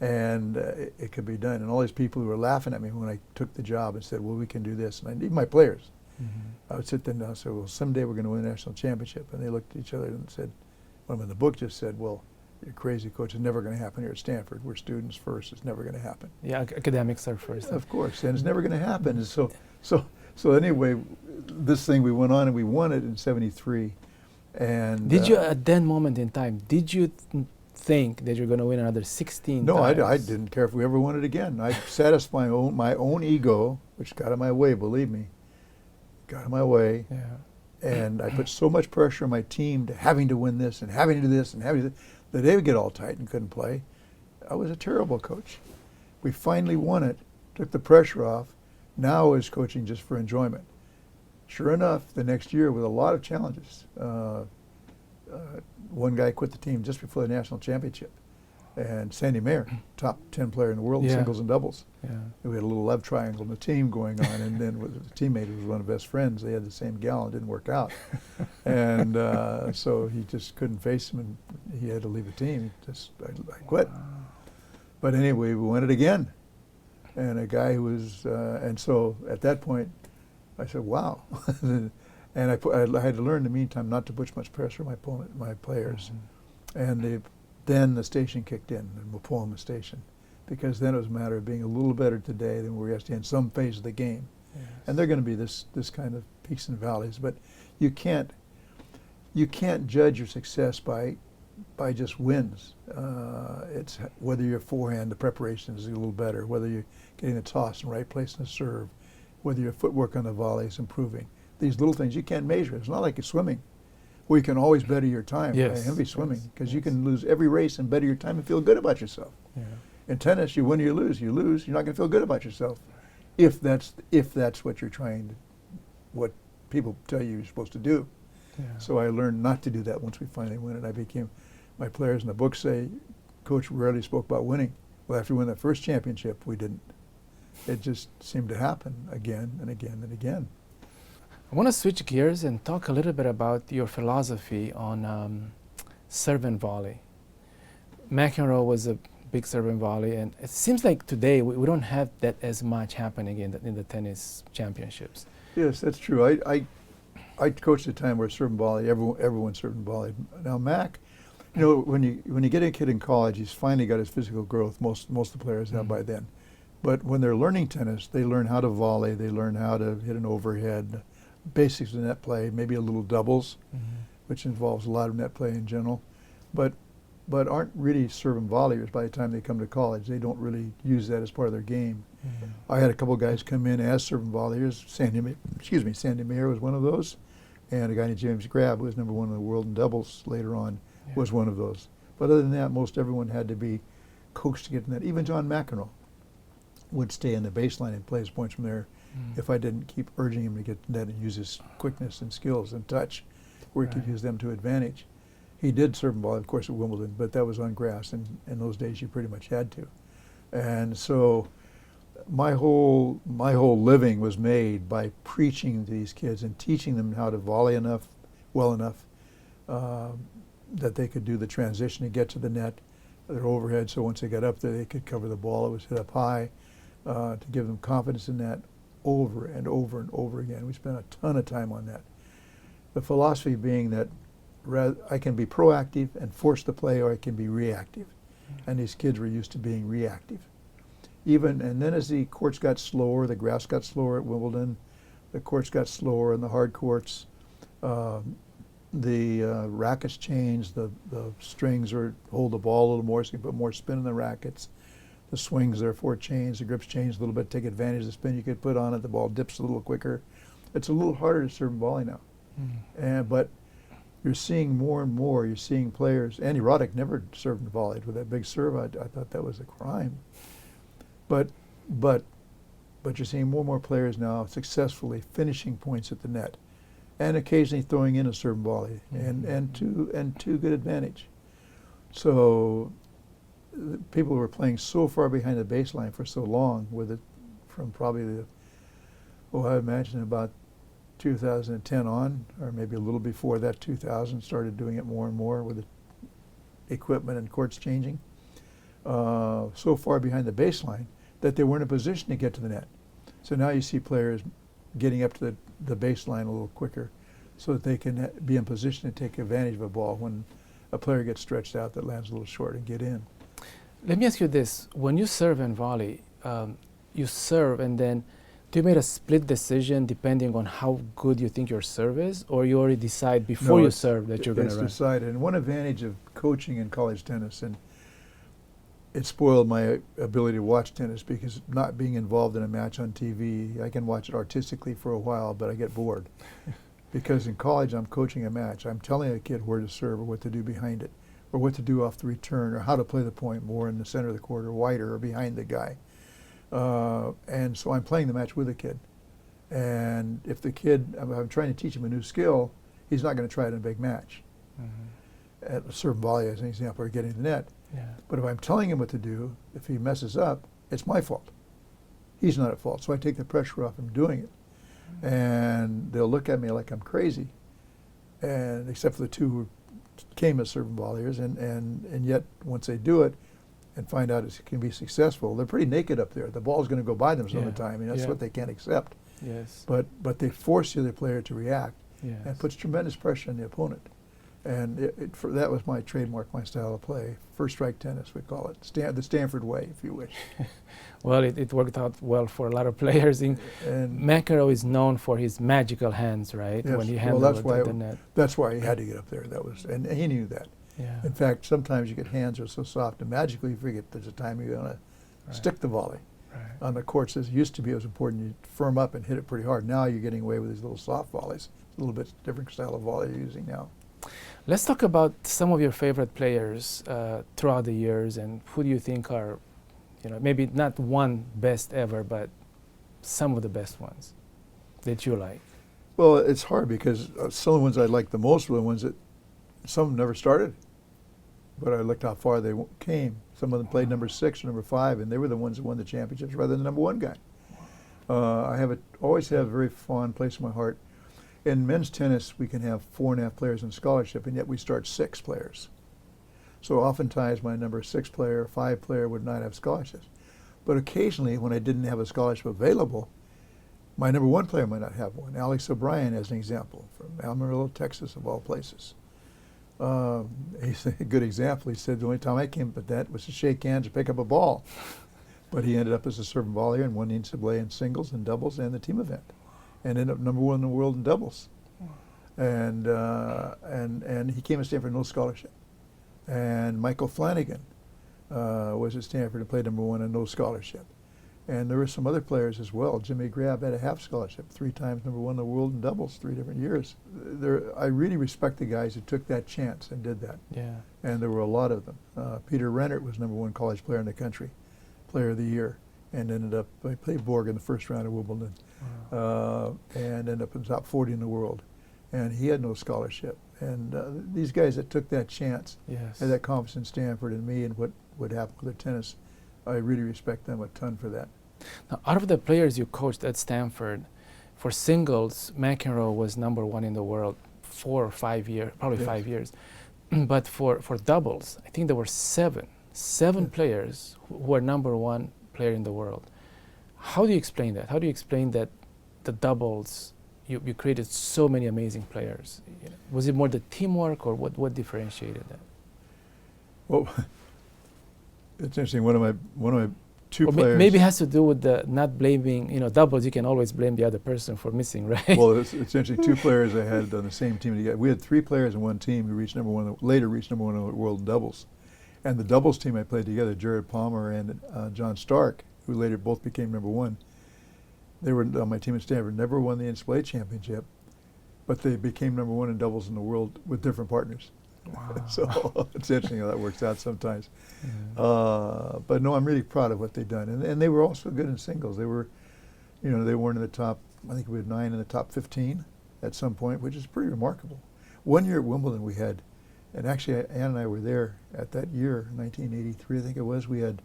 And it could be done. And all these people who were laughing at me when I took the job and said, well, we can do this. And I need my players. Mm-hmm. I would sit there and I said, well, someday we're going to win a national championship. And they looked at each other and said, one in the book just said, well, you're crazy, coach. It's never going to happen here at Stanford. We're students first. It's never going to happen. Yeah, academics are first. Of course. And it's never going to happen. And so anyway, this thing, we went on and we won it in '73. And Did you, at that moment in time, did you think that you're going to win another 16 No, times? I didn't care if we ever won it again. I satisfied my own ego, which got in my way, believe me. Got in my way. Yeah. And I put so much pressure on my team to having to win this and having to do this and having to do this, that they would get all tight and couldn't play. I was a terrible coach. We finally won it, took the pressure off. Now I was coaching just for enjoyment. Sure enough, the next year with a lot of challenges. One guy quit the team just before the national championship. And Sandy Mayer, top 10 player in the world in Yeah. singles and doubles. Yeah. And we had a little love triangle in the team going on, and then with the teammate who was one of his best friends, they had the same gal, and it didn't work out. And so he just couldn't face him, and he had to leave the team. I quit. Wow. But anyway, we won it again. And a guy who was, and so at that point, I said, wow. And I had to learn in the meantime not to put much pressure on my players. Mm-hmm. And then the station kicked in, and we'll pull on the station. Because then it was a matter of being a little better today than we were yesterday in some phase of the game. Yes. And they're going to be this kind of peaks and valleys, but you can't judge your success by just wins. It's whether your forehand, the preparation is a little better, whether you're getting the toss in the right place in the serve, whether your footwork on the volley is improving. These little things you can't measure. It's not like it's swimming, where you can always better your time. Yes. I envy swimming because you Yes. can lose every race and better your time and feel good about yourself. Yeah. In tennis, you win or you lose. You lose, you're not going to feel good about yourself, if that's what you're what people tell you you're supposed to do. Yeah. So I learned not to do that once we finally win it. My players in the book say, Coach rarely spoke about winning. Well, after we won that first championship, we didn't. It just seemed to happen again and again and again. I want to switch gears and talk a little bit about your philosophy on serve and volley. McEnroe was a big serve and volley, and it seems like today we don't have that as much happening in the tennis championships. Yes, that's true. I coached at a time where serve and volley, everyone served and volleyed. Now Mac, when you get a kid in college, he's finally got his physical growth. Most of the players have by then. But when they're learning tennis, they learn how to volley, they learn how to hit an overhead, basics of net play, maybe a little doubles, which involves a lot of net play in general, but aren't really serve and volleyers by the time they come to college. They don't really use that as part of their game. I had a couple guys come in as serve and volleyers. Sandy Mayer was one of those, and a guy named James Grab, who was #1 in the world in doubles later on, was one of those. But other than that, most everyone had to be coached to get in that. Even John McEnroe would stay in the baseline and play his points from there if I didn't keep urging him to get to net and use his quickness and skills and touch, where he could use them to advantage. He did serve and volley, of course, at Wimbledon, but that was on grass, and in those days you pretty much had to. And so my whole living was made by preaching to these kids and teaching them how to volley well enough that they could do the transition and get to the net, their overhead, so once they got up there they could cover the ball. It was hit up high, to give them confidence in that over and over and over again. We spent a ton of time on that. The philosophy being that I can be proactive and force the play, or I can be reactive. And these kids were used to being reactive. And then as the courts got slower, the grass got slower at Wimbledon, the courts got slower in the hard courts, the rackets changed, the strings hold the ball a little more, so you can put more spin in the rackets. The swings therefore changed, the grips changed a little bit, take advantage of the spin you could put on it, the ball dips a little quicker. It's a little harder to serve and volley now. But you're seeing more and more, you're seeing players. Andy Roddick never served and volleyed with that big serve. I thought that was a crime. But you're seeing more and more players now successfully finishing points at the net, and occasionally throwing in a serve and volley, and to good advantage. So people were playing so far behind the baseline for so long with it, from probably I imagine about 2010 on, or maybe a little before that, 2000, started doing it more and more with the equipment and courts changing. So far behind the baseline that they weren't in a position to get to the net. So now you see players getting up to the baseline a little quicker so that they can be in position to take advantage of a ball when a player gets stretched out that lands a little short and get in. Let me ask you this. When you serve and volley, you serve and then do you make a split decision depending on how good you think your serve is, or you already decide before you serve that you're going to run? It's decided. And one advantage of coaching in college tennis, and it spoiled my ability to watch tennis, because not being involved in a match on TV, I can watch it artistically for a while, but I get bored. Because in college I'm coaching a match. I'm telling a kid where to serve or what to do behind it, or what to do off the return, or how to play the point more in the center of the court or wider or behind the guy. And so I'm playing the match with a kid. And if the kid, I'm trying to teach him a new skill, he's not going to try it in a big match. At serve and volley as an example, or getting the net. But if I'm telling him what to do, if he messes up, it's my fault. He's not at fault. So I take the pressure off him doing it. And they'll look at me like I'm crazy, and except for the two who came as serve and volleyers, and yet once they do it and find out it can be successful, they're pretty naked up there. The ball's going to go by them some of the time, and that's what they can't accept. But they force the other player to react, and puts tremendous pressure on the opponent. And that was my trademark, my style of play. First strike tennis, we call it. The Stanford way, if you wish. Well, it worked out well for a lot of players. And McEnroe is known for his magical hands, right? Yes. When he handled the net. That's why he had to get up there. And he knew that. In fact, sometimes you get hands that are so soft and magically you forget there's a time you're going to stick the volley. On the courts, as it used to be, it was important you firm up and hit it pretty hard. Now you're getting away with these little soft volleys. A little bit different style of volley you're using now. Let's talk about some of your favorite players throughout the years, and who do you think are, maybe not one best ever, but some of the best ones that you like? Well, it's hard because some of the ones I like the most were the ones that some never started, but I looked how far they came. Some of them played number 6 or number 5, and they were the ones that won the championships rather than the number 1 guy. I always have a very fond place in my heart. In men's tennis, we can have 4.5 players in scholarship, and yet we start 6 players. So oftentimes my number 6 player, 5 player would not have scholarships. But occasionally, when I didn't have a scholarship available, my number 1 player might not have one. Alex O'Brien, as an example, from Amarillo, Texas, of all places. He's a good example. He said the only time I came up with that was to shake hands and pick up a ball. But he ended up as a serve and volleyer and won the NCAA in singles and doubles and the team event, and ended up number 1 in the world in doubles. And he came to Stanford no scholarship. And Michael Flanagan was at Stanford and played number 1 and no scholarship. And there were some other players as well. Jimmy Grab had a half scholarship, 3 times number 1 in the world in doubles, 3 different years. I really respect the guys who took that chance and did that. And there were a lot of them. Peter Rennert was number 1 college player in the country, player of the year, and ended up, I played Borg in the first round of Wimbledon, and ended up in the top 40 in the world. And he had no scholarship. And these guys that took that chance, had that confidence in Stanford and me and what would happen with their tennis, I really respect them a ton for that. Now, out of the players you coached at Stanford, for singles, McEnroe was #1 in the world 4 or 5 years, probably Yes. 5 years. But for doubles, I think there were seven Yeah. players who were #1 player in the world. How do you explain that? How do you explain that the doubles, you created so many amazing players? You know, was it more the teamwork, or what differentiated that? Well, it's interesting. One of my two Or players. maybe it has to do with the not blaming, doubles, you can always blame the other person for missing, right? Well, it's interesting. Two players I had on the same team together. We had 3 players in one team who reached #1, later reached #1 in the world in doubles. And the doubles team I played together, Jared Palmer and John Stark, who later both became #1. They were on my team at Stanford, never won the NCAA championship, but they became #1 in doubles in the world with different partners. Wow. So it's interesting how that works out sometimes. Yeah. But no, I'm really proud of what they've done. And they were also good in singles. They were, they weren't in the top, I think we had 9 in the top 15 at some point, which is pretty remarkable. One year at Wimbledon we had, and actually Ann and I were there at that year, 1983 I think it was, we had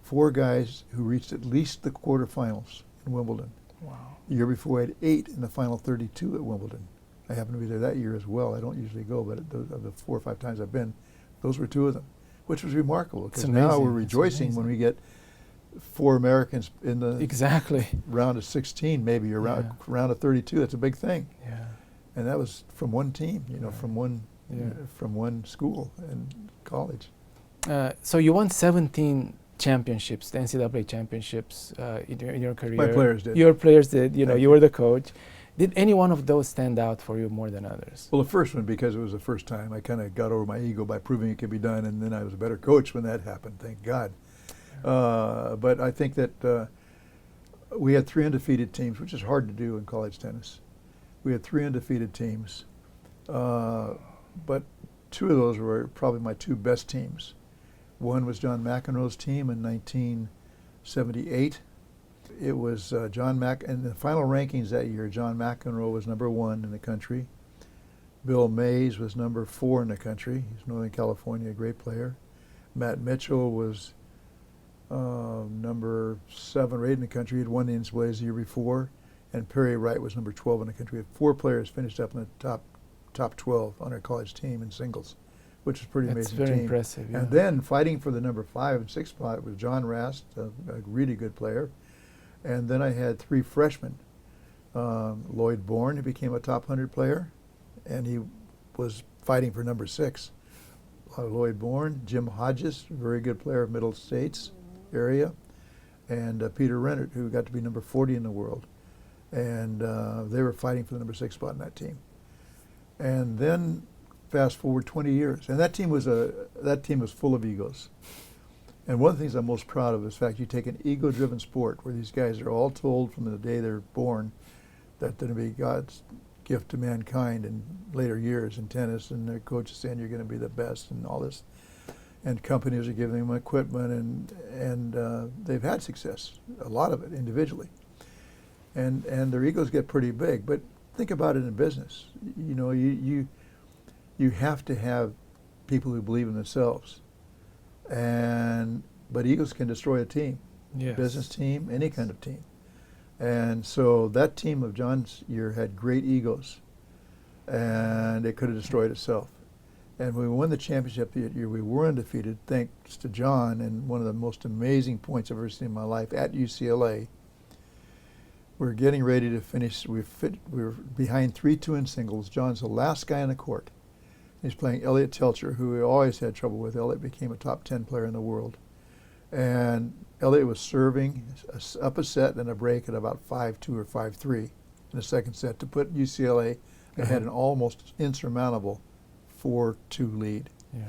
4 guys who reached at least the quarterfinals in Wimbledon. Wow. The year before I had 8 in the final 32 at Wimbledon. I happened to be there that year as well. I don't usually go, but of the 4 or 5 times I've been, those were 2 of them, which was remarkable. Because now we're rejoicing when we get 4 Americans in the exactly round of 16, maybe, or round of 32. That's a big thing. Yeah. And that was from one team, Right. from one school and college. So you won 17 championships, the NCAA championships in your career. My players did. Your players did. Thank You you. were the coach. Did any one of those stand out for you more than others? Well, the first one, because it was the first time, I kind of got over my ego by proving it could be done, and then I was a better coach when that happened, thank God. But I think that we had 3 undefeated teams, which is hard to do in college tennis. We had 3 undefeated teams, but 2 of those were probably my 2 best teams. One was John McEnroe's team in 1978. It was John in the final rankings that year, John McEnroe was #1 in the country. Bill Mays was #4 in the country. He's Northern California, a great player. Matt Mitchell was #7 or 8 in the country. He had won the NCAAs the year before. And Perry Wright was #12 in the country. We had 4 players finished up in the top 12 on our college team in singles, which is pretty amazing. That's very team. impressive. Yeah. And then fighting for the #5 and 6 spot was John Rast, a really good player. And then I had 3 freshmen. Lloyd Bourne, who became a top 100 player, and he was fighting for #6. Lloyd Bourne, Jim Hodges, a very good player of Middle States area, and Peter Rennert, who got to be #40 in the world. And they were fighting for the #6 spot in that team. And then fast forward 20 years, and that team was full of egos. And one of the things I'm most proud of is the fact you take an ego-driven sport where these guys are all told from the day they're born that they're going to be God's gift to mankind in later years in tennis, and their coaches saying you're going to be the best and all this. And companies are giving them equipment, and they've had success, a lot of it individually. And their egos get pretty big. But think about it in business. You have to have people who believe in themselves. But egos can destroy a team, Yes. business team, any kind of team. And so that team of John's year had great egos, and it could have destroyed itself. And when we won the championship that year, we were undefeated, thanks to John, and one of the most amazing points I've ever seen in my life at UCLA. We were getting ready to finish. We were behind 3-2 in singles. John's the last guy on the court. He's playing Elliot Telcher, who we always had trouble with. Elliot became a top 10 player in the world. And Elliot was serving up a set and a break at about 5-2 or 5-3 in the second set to put UCLA ahead an almost insurmountable 4-2 lead. Yeah.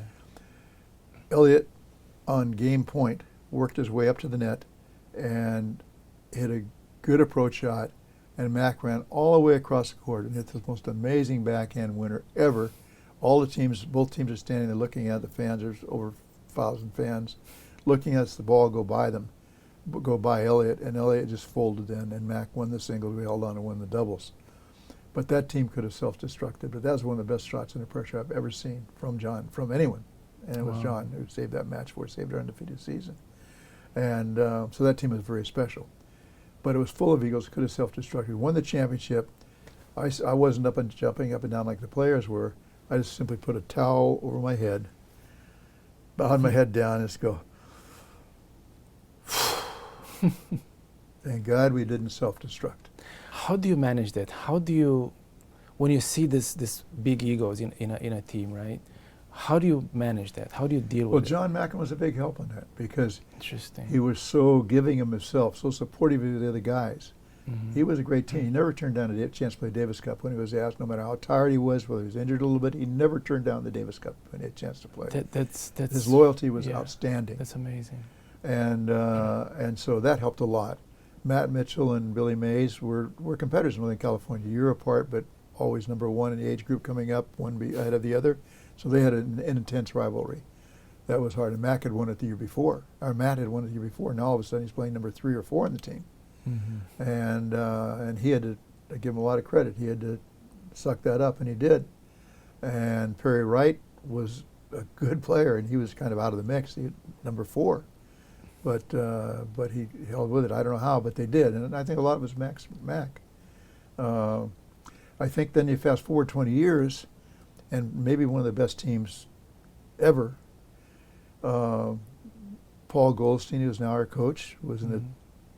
Elliot, on game point, worked his way up to the net and hit a good approach shot, and Mac ran all the way across the court and hit the most amazing backhand winner ever. All the teams, both teams are standing there looking at the fans. There's over 1,000 fans looking at the ball go by Elliot, and Elliot just folded in, and Mac won the singles. We held on to win the doubles. But that team could have self-destructed. But that was one of the best shots under pressure I've ever seen from John, from anyone. And it was John who saved that match for us, saved our undefeated season. And so that team was very special. But it was full of egos, could have self-destructed. Won the championship. I wasn't up and jumping up and down like the players were. I just simply put a towel over my head, bowed my head down, and just go, thank God we didn't self-destruct. How do you manage that? How do you, when you see this big egos in a team, right? How do you manage that? How do you deal Well, with it? John McEnroe was a big help on that because Interesting. he was so giving of himself, so supportive of the other guys. Mhm. He was a great team. He never turned down a chance to play Davis Cup when he was asked, no matter how tired he was, whether he was injured a little bit, he never turned down the Davis Cup when he had a chance to play. That's His loyalty was yeah, outstanding. That's amazing. And so that helped a lot. Matt Mitchell and Billy Mays were competitors in Northern California, a year apart, but always number one in the age group coming up, one ahead of the other. So they had an intense rivalry. That was hard. And Matt had won it the year before. Matt had won it the year before. Now all of a sudden he's playing number 3 or 4 on the team. Mm-hmm. And he had to, I give him a lot of credit, he had to suck that up, and he did. And Perry Wright was a good player, and he was kind of out of the mix, he, number 4. But he held with it. I don't know how, but they did. And I think a lot of it was Mac. I think then you fast forward 20 years, and maybe one of the best teams ever. Paul Goldstein, who's now our coach, was in the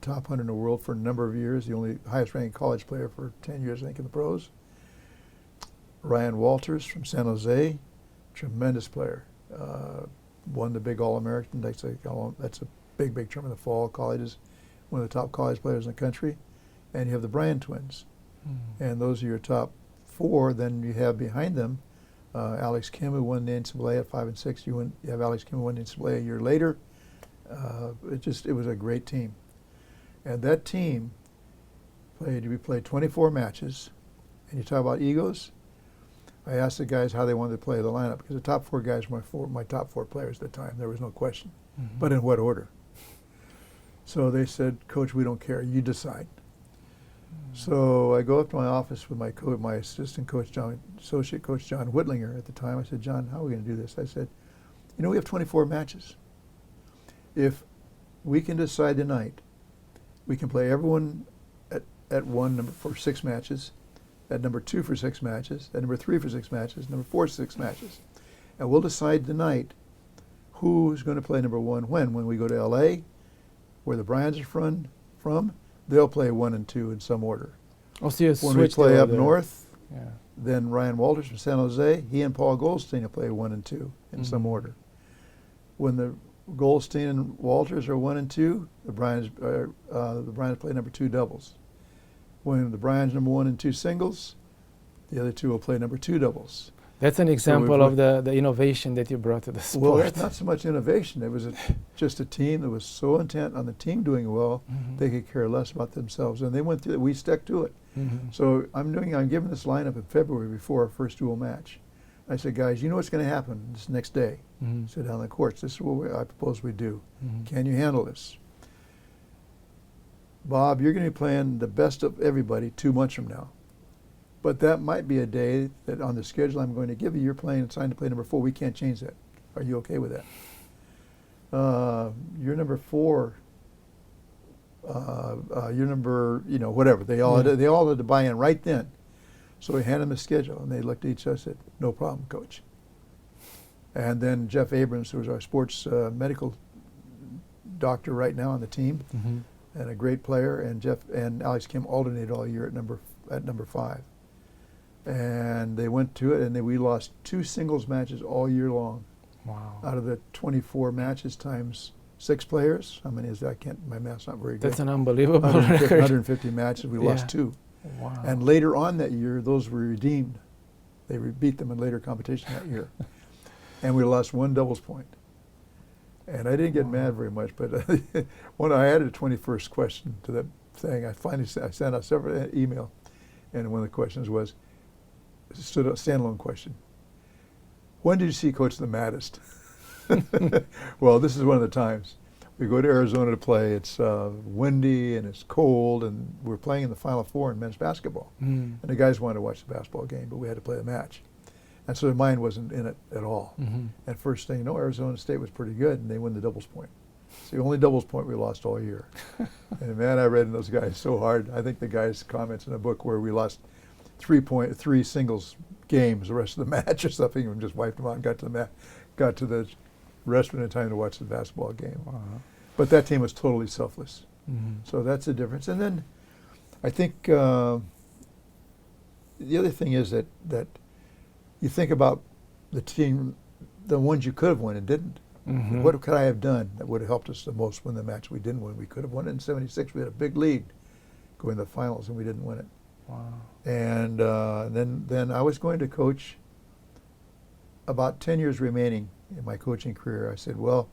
top 100 in the world for a number of years, the only highest-ranking college player for 10 years, I think, in the pros. Ryan Walters from San Jose, tremendous player. Won the big All-American. That's a big tournament in the fall. Colleges, one of the top college players in the country. And you have the Bryan twins. And those are your top 4. Then you have behind them Alex Kim, who won the NCAA at 5 and 6. You have Alex Kim, who won the NCAA a year later. It was a great team. And that team we played 24 matches. And you talk about egos. I asked the guys how they wanted to play the lineup, because the top 4 guys were my top 4 players at the time. There was no question. But in what order? So they said, Coach, we don't care. You decide. So I go up to my office with my assistant coach, associate coach John Whitlinger at the time. I said, John, how are we going to do this? I said, we have 24 matches. If we can decide tonight, we can play everyone at 1 number for 6 matches, at number 2 for 6 matches, at number 3 for 6 matches, number 4 for 6 matches. And we'll decide tonight who's going to play number 1 when we go to L.A., where the Bryans are from. They'll play 1 and 2 in some order. Oh, so you when we play up north, yeah. Then Ryan Walters from San Jose, he and Paul Goldstein will play 1 and 2 in some order. When the Goldstein and Walters are 1 and 2, the Bryans play number 2 doubles. When the Bryans number 1 and 2 singles, the other 2 will play number 2 doubles. That's an example of the innovation that you brought to the sport. Well, it's not so much innovation. It was just a team that was so intent on the team doing well, they could care less about themselves. And they went through it. We stuck to it. So I'm giving this lineup in February before our first dual match. I said, guys, you know what's going to happen this next day. Sit down on the courts. This is what I propose we do. Can you handle this? Bob, you're going to be playing the best of everybody 2 months from now. But that might be a day that on the schedule I'm going to give you, you're playing assigned to play number 4. We can't change that. Are you okay with that? You're number 4. You're number, whatever. They all had to buy in right then. So we handed them the schedule, and they looked at each other and said, no problem, Coach. And then Jeff Abrams, who was our sports medical doctor right now on the team, and a great player, and Alex Kim alternated all year at number 5. And they went to it, and we lost 2 singles matches all year long. Wow. Out of the 24 matches times 6 players, how many is that? My math's not very good. That's an unbelievable 150, record. 150 matches, we lost 2. Wow. And later on that year, those were redeemed. They beat them in later competition that year. And we lost 1 doubles point. And I didn't get mad very much, but when I added a 21st question to that thing, I sent out several email, and one of the questions was, stood a standalone question. When did you see Coach the maddest? Well, this is one of the times. We go to Arizona to play. It's windy and it's cold, and we're playing in the Final Four in men's basketball. And the guys wanted to watch the basketball game, but we had to play the match. And so their mind wasn't in it at all. And first thing you know, Arizona State was pretty good, and they win the doubles point. It's the only doubles point we lost all year. And man, I read those guys so hard. I think the guys' comments in the book where we lost 3 singles games the rest of the match or something, and just wiped them out and got to the restaurant in time to watch the basketball game. But that team was totally selfless. So that's the difference. And then I think the other thing is that you think about the team, the ones you could have won and didn't. What could I have done that would have helped us the most win the match we didn't win? We could have won it in '76. We had a big lead going to the finals, and we didn't win it. Wow. And then I was going to coach about 10 years remaining in my coaching career. I said, well,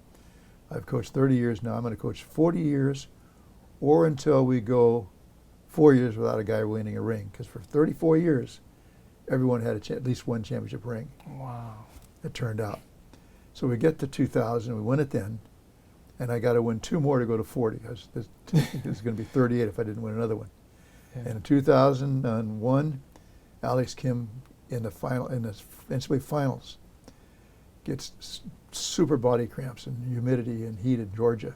I've coached 30 years now. I'm going to coach 40 years or until we go 4 years without a guy winning a ring. Because for 34 years, everyone had at least one championship ring. Wow. It turned out. So we get to 2000, we win it then, and I got to win 2 more to go to 40. This is going to be 38 if I didn't win another one. Yeah. And in 2001, Alex Kim in the NCAA finals gets super body cramps and humidity and heat in Georgia.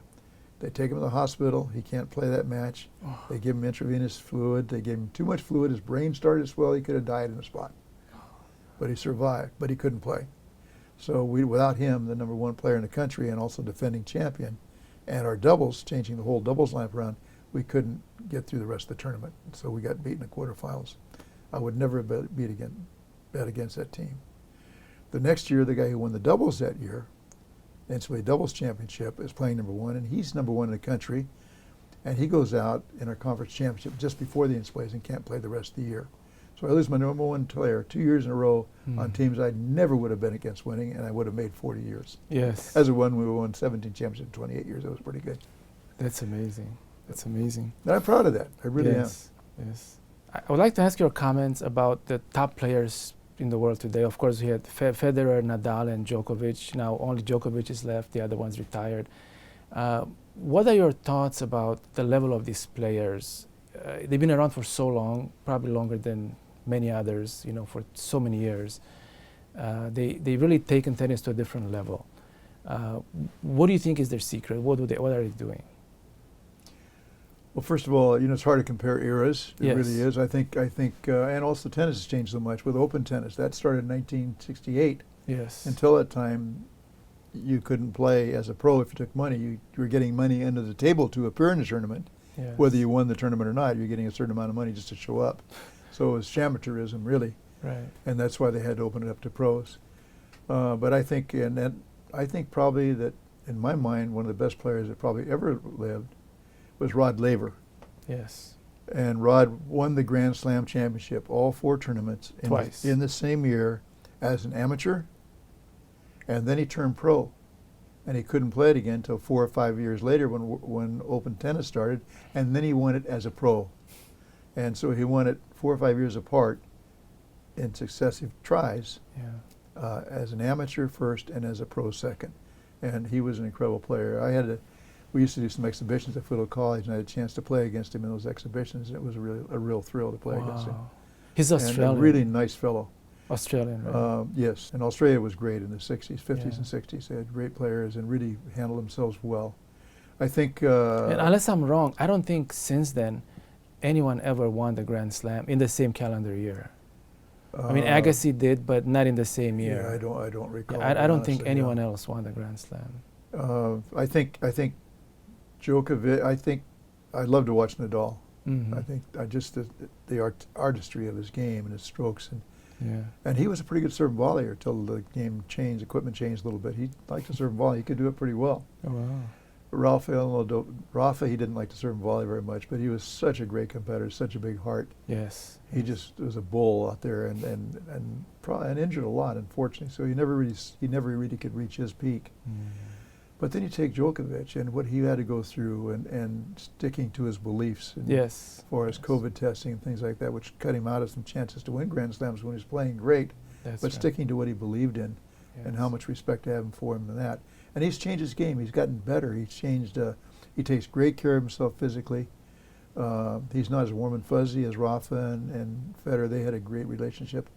They take him to the hospital. He can't play that match. They give him intravenous fluid. They gave him too much fluid. His brain started to swell. He could have died in the spot. But he survived, but he couldn't play. So without him, the #1 player in the country and also defending champion, and our doubles, changing the whole doubles lineup around, we couldn't get through the rest of the tournament. So we got beat in the quarterfinals. I would never bet against that team. The next year, the guy who won the doubles that year, NCAA doubles championship, is playing #1, and he's #1 in the country. And he goes out in our conference championship just before the NCAAs and can't play the rest of the year. So I lose my #1 player 2 years in a row on teams I never would have been against winning, and I would have made 40 years. Yes. As a one, we won 17 championships in 28 years. That was pretty good. That's amazing. That's amazing. And I'm proud of that. I really am. Yes. I would like to ask your comments about the top players in the world today. Of course, we had Federer, Nadal, and Djokovic. Now only Djokovic is left. The other one's retired. What are your thoughts about the level of these players? They've been around for so long, probably longer than many others, for so many years. They really taken tennis to a different level. What do you think is their secret? What are they doing? Well, first of all, it's hard to compare eras. It Yes. really is. I think, and also tennis has changed so much with open tennis. That started in 1968. Yes. Until that time, you couldn't play as a pro if you took money. You were getting money under the table to appear in the tournament. Yes. Whether you won the tournament or not, you're getting a certain amount of money just to show up. So it was amateurism, really. Right. And that's why they had to open it up to pros. But I think, I think probably that, in my mind, one of the best players that probably ever lived was Rod Laver. Yes. And Rod won the Grand Slam championship, all 4 tournaments Twice. in the same year as an amateur. And then he turned pro. And he couldn't play it again until 4 or 5 years later when open tennis started. And then he won it as a pro. And so he won it 4 or 5 years apart in successive tries. Yeah. As an amateur first and as a pro second. And he was an incredible player. We used to do some exhibitions at Foothill College, and I had a chance to play against him in those exhibitions, and it was a real thrill to play against him. He's Australian. And a really nice fellow. Australian, right? Yes, and Australia was great in the 60s, 50s Yeah. and 60s. They had great players and really handled themselves well. I think... and unless I'm wrong, I don't think since then anyone ever won the Grand Slam in the same calendar year. I mean, Agassi did, but not in the same year. Yeah, I don't recall. Yeah, I don't think honestly, anyone else won the Grand Slam. I think Djokovic. I love to watch Nadal. Mm-hmm. I think the artistry of his game and his strokes, Yeah. and he was a pretty good serve and volleyer till the game changed, equipment changed a little bit. He liked to serve and volley. He could do it pretty well. Oh, wow. Rafa, he didn't like to serve and volley very much, but he was such a great competitor, such a big heart. Yes. He just was a bull out there and injured a lot, unfortunately. So he never really could reach his peak. But then you take Djokovic and what he had to go through and sticking to his beliefs. And Yes. For his COVID testing and things like that, which cut him out of some chances to win Grand Slams when he was playing great. That's But right. sticking to what he believed in and how Yes. much respect I have for him in that. And he's changed his game. He's gotten better. He's changed. He takes great care of himself physically. He's not as warm and fuzzy as Rafa and Federer. They had a great relationship.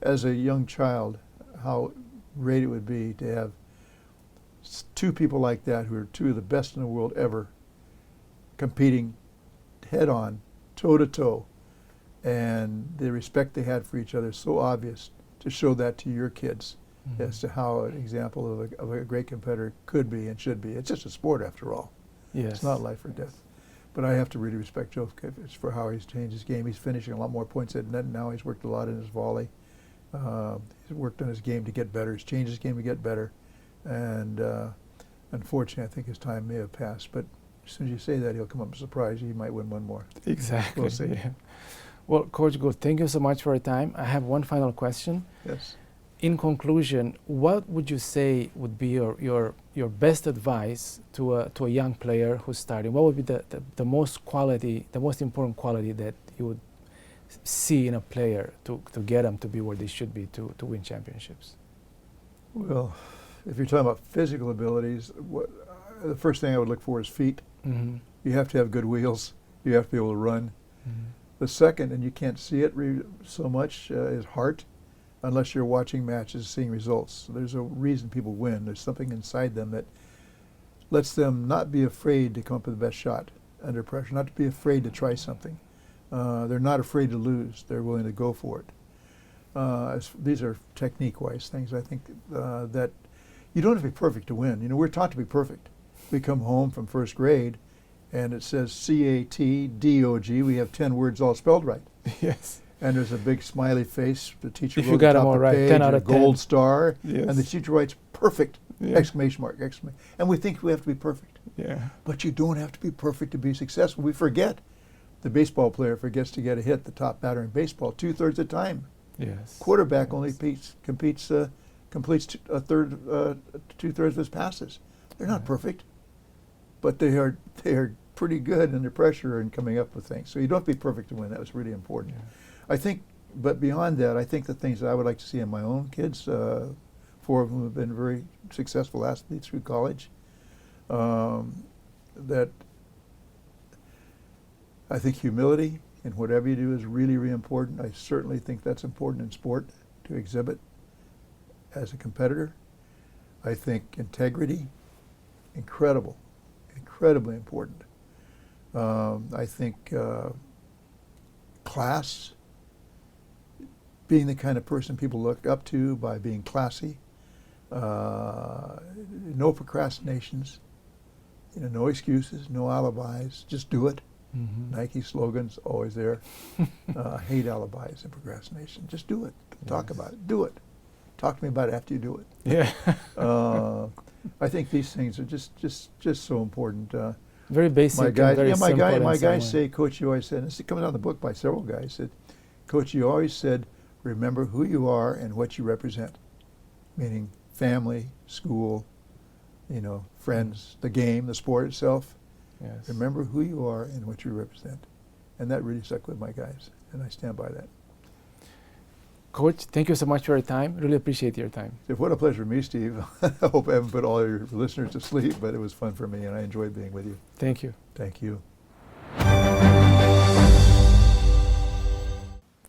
As a young child, how great it would be to have two people like that who are two of the best in the world ever competing head on, toe to toe, and the respect they had for each other is so obvious to show that to your kids as to how an example of a great competitor could be and should be. It's just a sport after all. Yes. It's not life or death. But I have to really respect Djokovic for how he's changed his game. He's finishing a lot more points at net now. He's worked a lot in his volley. He's worked on his game to get better. He's changed his game to get better. And unfortunately, I think his time may have passed. But as soon as you say that, he'll come up with a surprise. He might win one more. Exactly. We'll see. Yeah. Well, Coach Gould, thank you so much for your time. I have one final question. Yes. In conclusion, what would you say would be your best advice to a young player who's starting? What would be the most important quality that you would see in a player to get them to be where they should be to win championships? Well, if you're talking about physical abilities, the first thing I would look for is feet. Mm-hmm. You have to have good wheels. You have to be able to run. Mm-hmm. The second, and you can't see it so much, is heart, unless you're watching matches, seeing results. So there's a reason people win. There's something inside them that lets them not be afraid to come up with the best shot under pressure, not to be afraid to try something. They're not afraid to lose. They're willing to go for it. These are technique-wise things. I think that you don't have to be perfect to win. You know, we're taught to be perfect. We come home from first grade, and it says CATDOG. We have 10 words all spelled right. Yes. And there's a big smiley face. The teacher If wrote you got on them top all of the right, page, 10 out a of 10. gold star, Yes. and the teacher writes perfect! Yeah. Exclamation mark! Exclamation. And we think we have to be perfect. Yeah. But you don't have to be perfect to be successful. We forget. The baseball player forgets to get a hit, the top batter in baseball, 2/3 of the time. Yes. Quarterback only completes a third, 2/3 of his passes. They're not perfect, but they are pretty good under pressure and coming up with things. So you don't have to be perfect to win. That was really important. Yeah. I think, but beyond that, I think the things that I would like to see in my own kids, 4 of them have been very successful athletes through college, that I think humility in whatever you do is really, really important. I certainly think that's important in sport to exhibit as a competitor. I think integrity, incredibly important. I think class, being the kind of person people look up to by being classy. No procrastinations, no excuses, no alibis, just do it. Mm-hmm. Nike slogans always there. I hate alibis and procrastination. Just do it. Talk about it. Do it. Talk to me about it after you do it. Yeah. I think these things are just so important. Very basic. My My guys say, Coach, you always said, and this comes out in the book by several guys, said, Coach, you always said, remember who you are and what you represent, meaning family, school, friends, the game, the sport itself. Yes. Remember who you are and what you represent. And that really stuck with my guys, and I stand by that. Coach, thank you so much for your time. Really appreciate your time. What a pleasure to me, Steve. I hope I haven't put all your listeners to sleep, but it was fun for me, and I enjoyed being with you. Thank you. Thank you.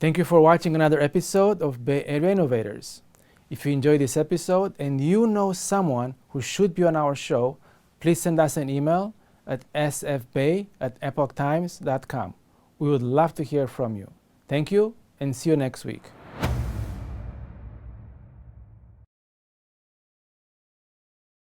Thank you for watching another episode of Bay Area Innovators. If you enjoyed this episode and you know someone who should be on our show, please send us an email at sfbay@epochtimes.com. We would love to hear from you. Thank you, and see you next week.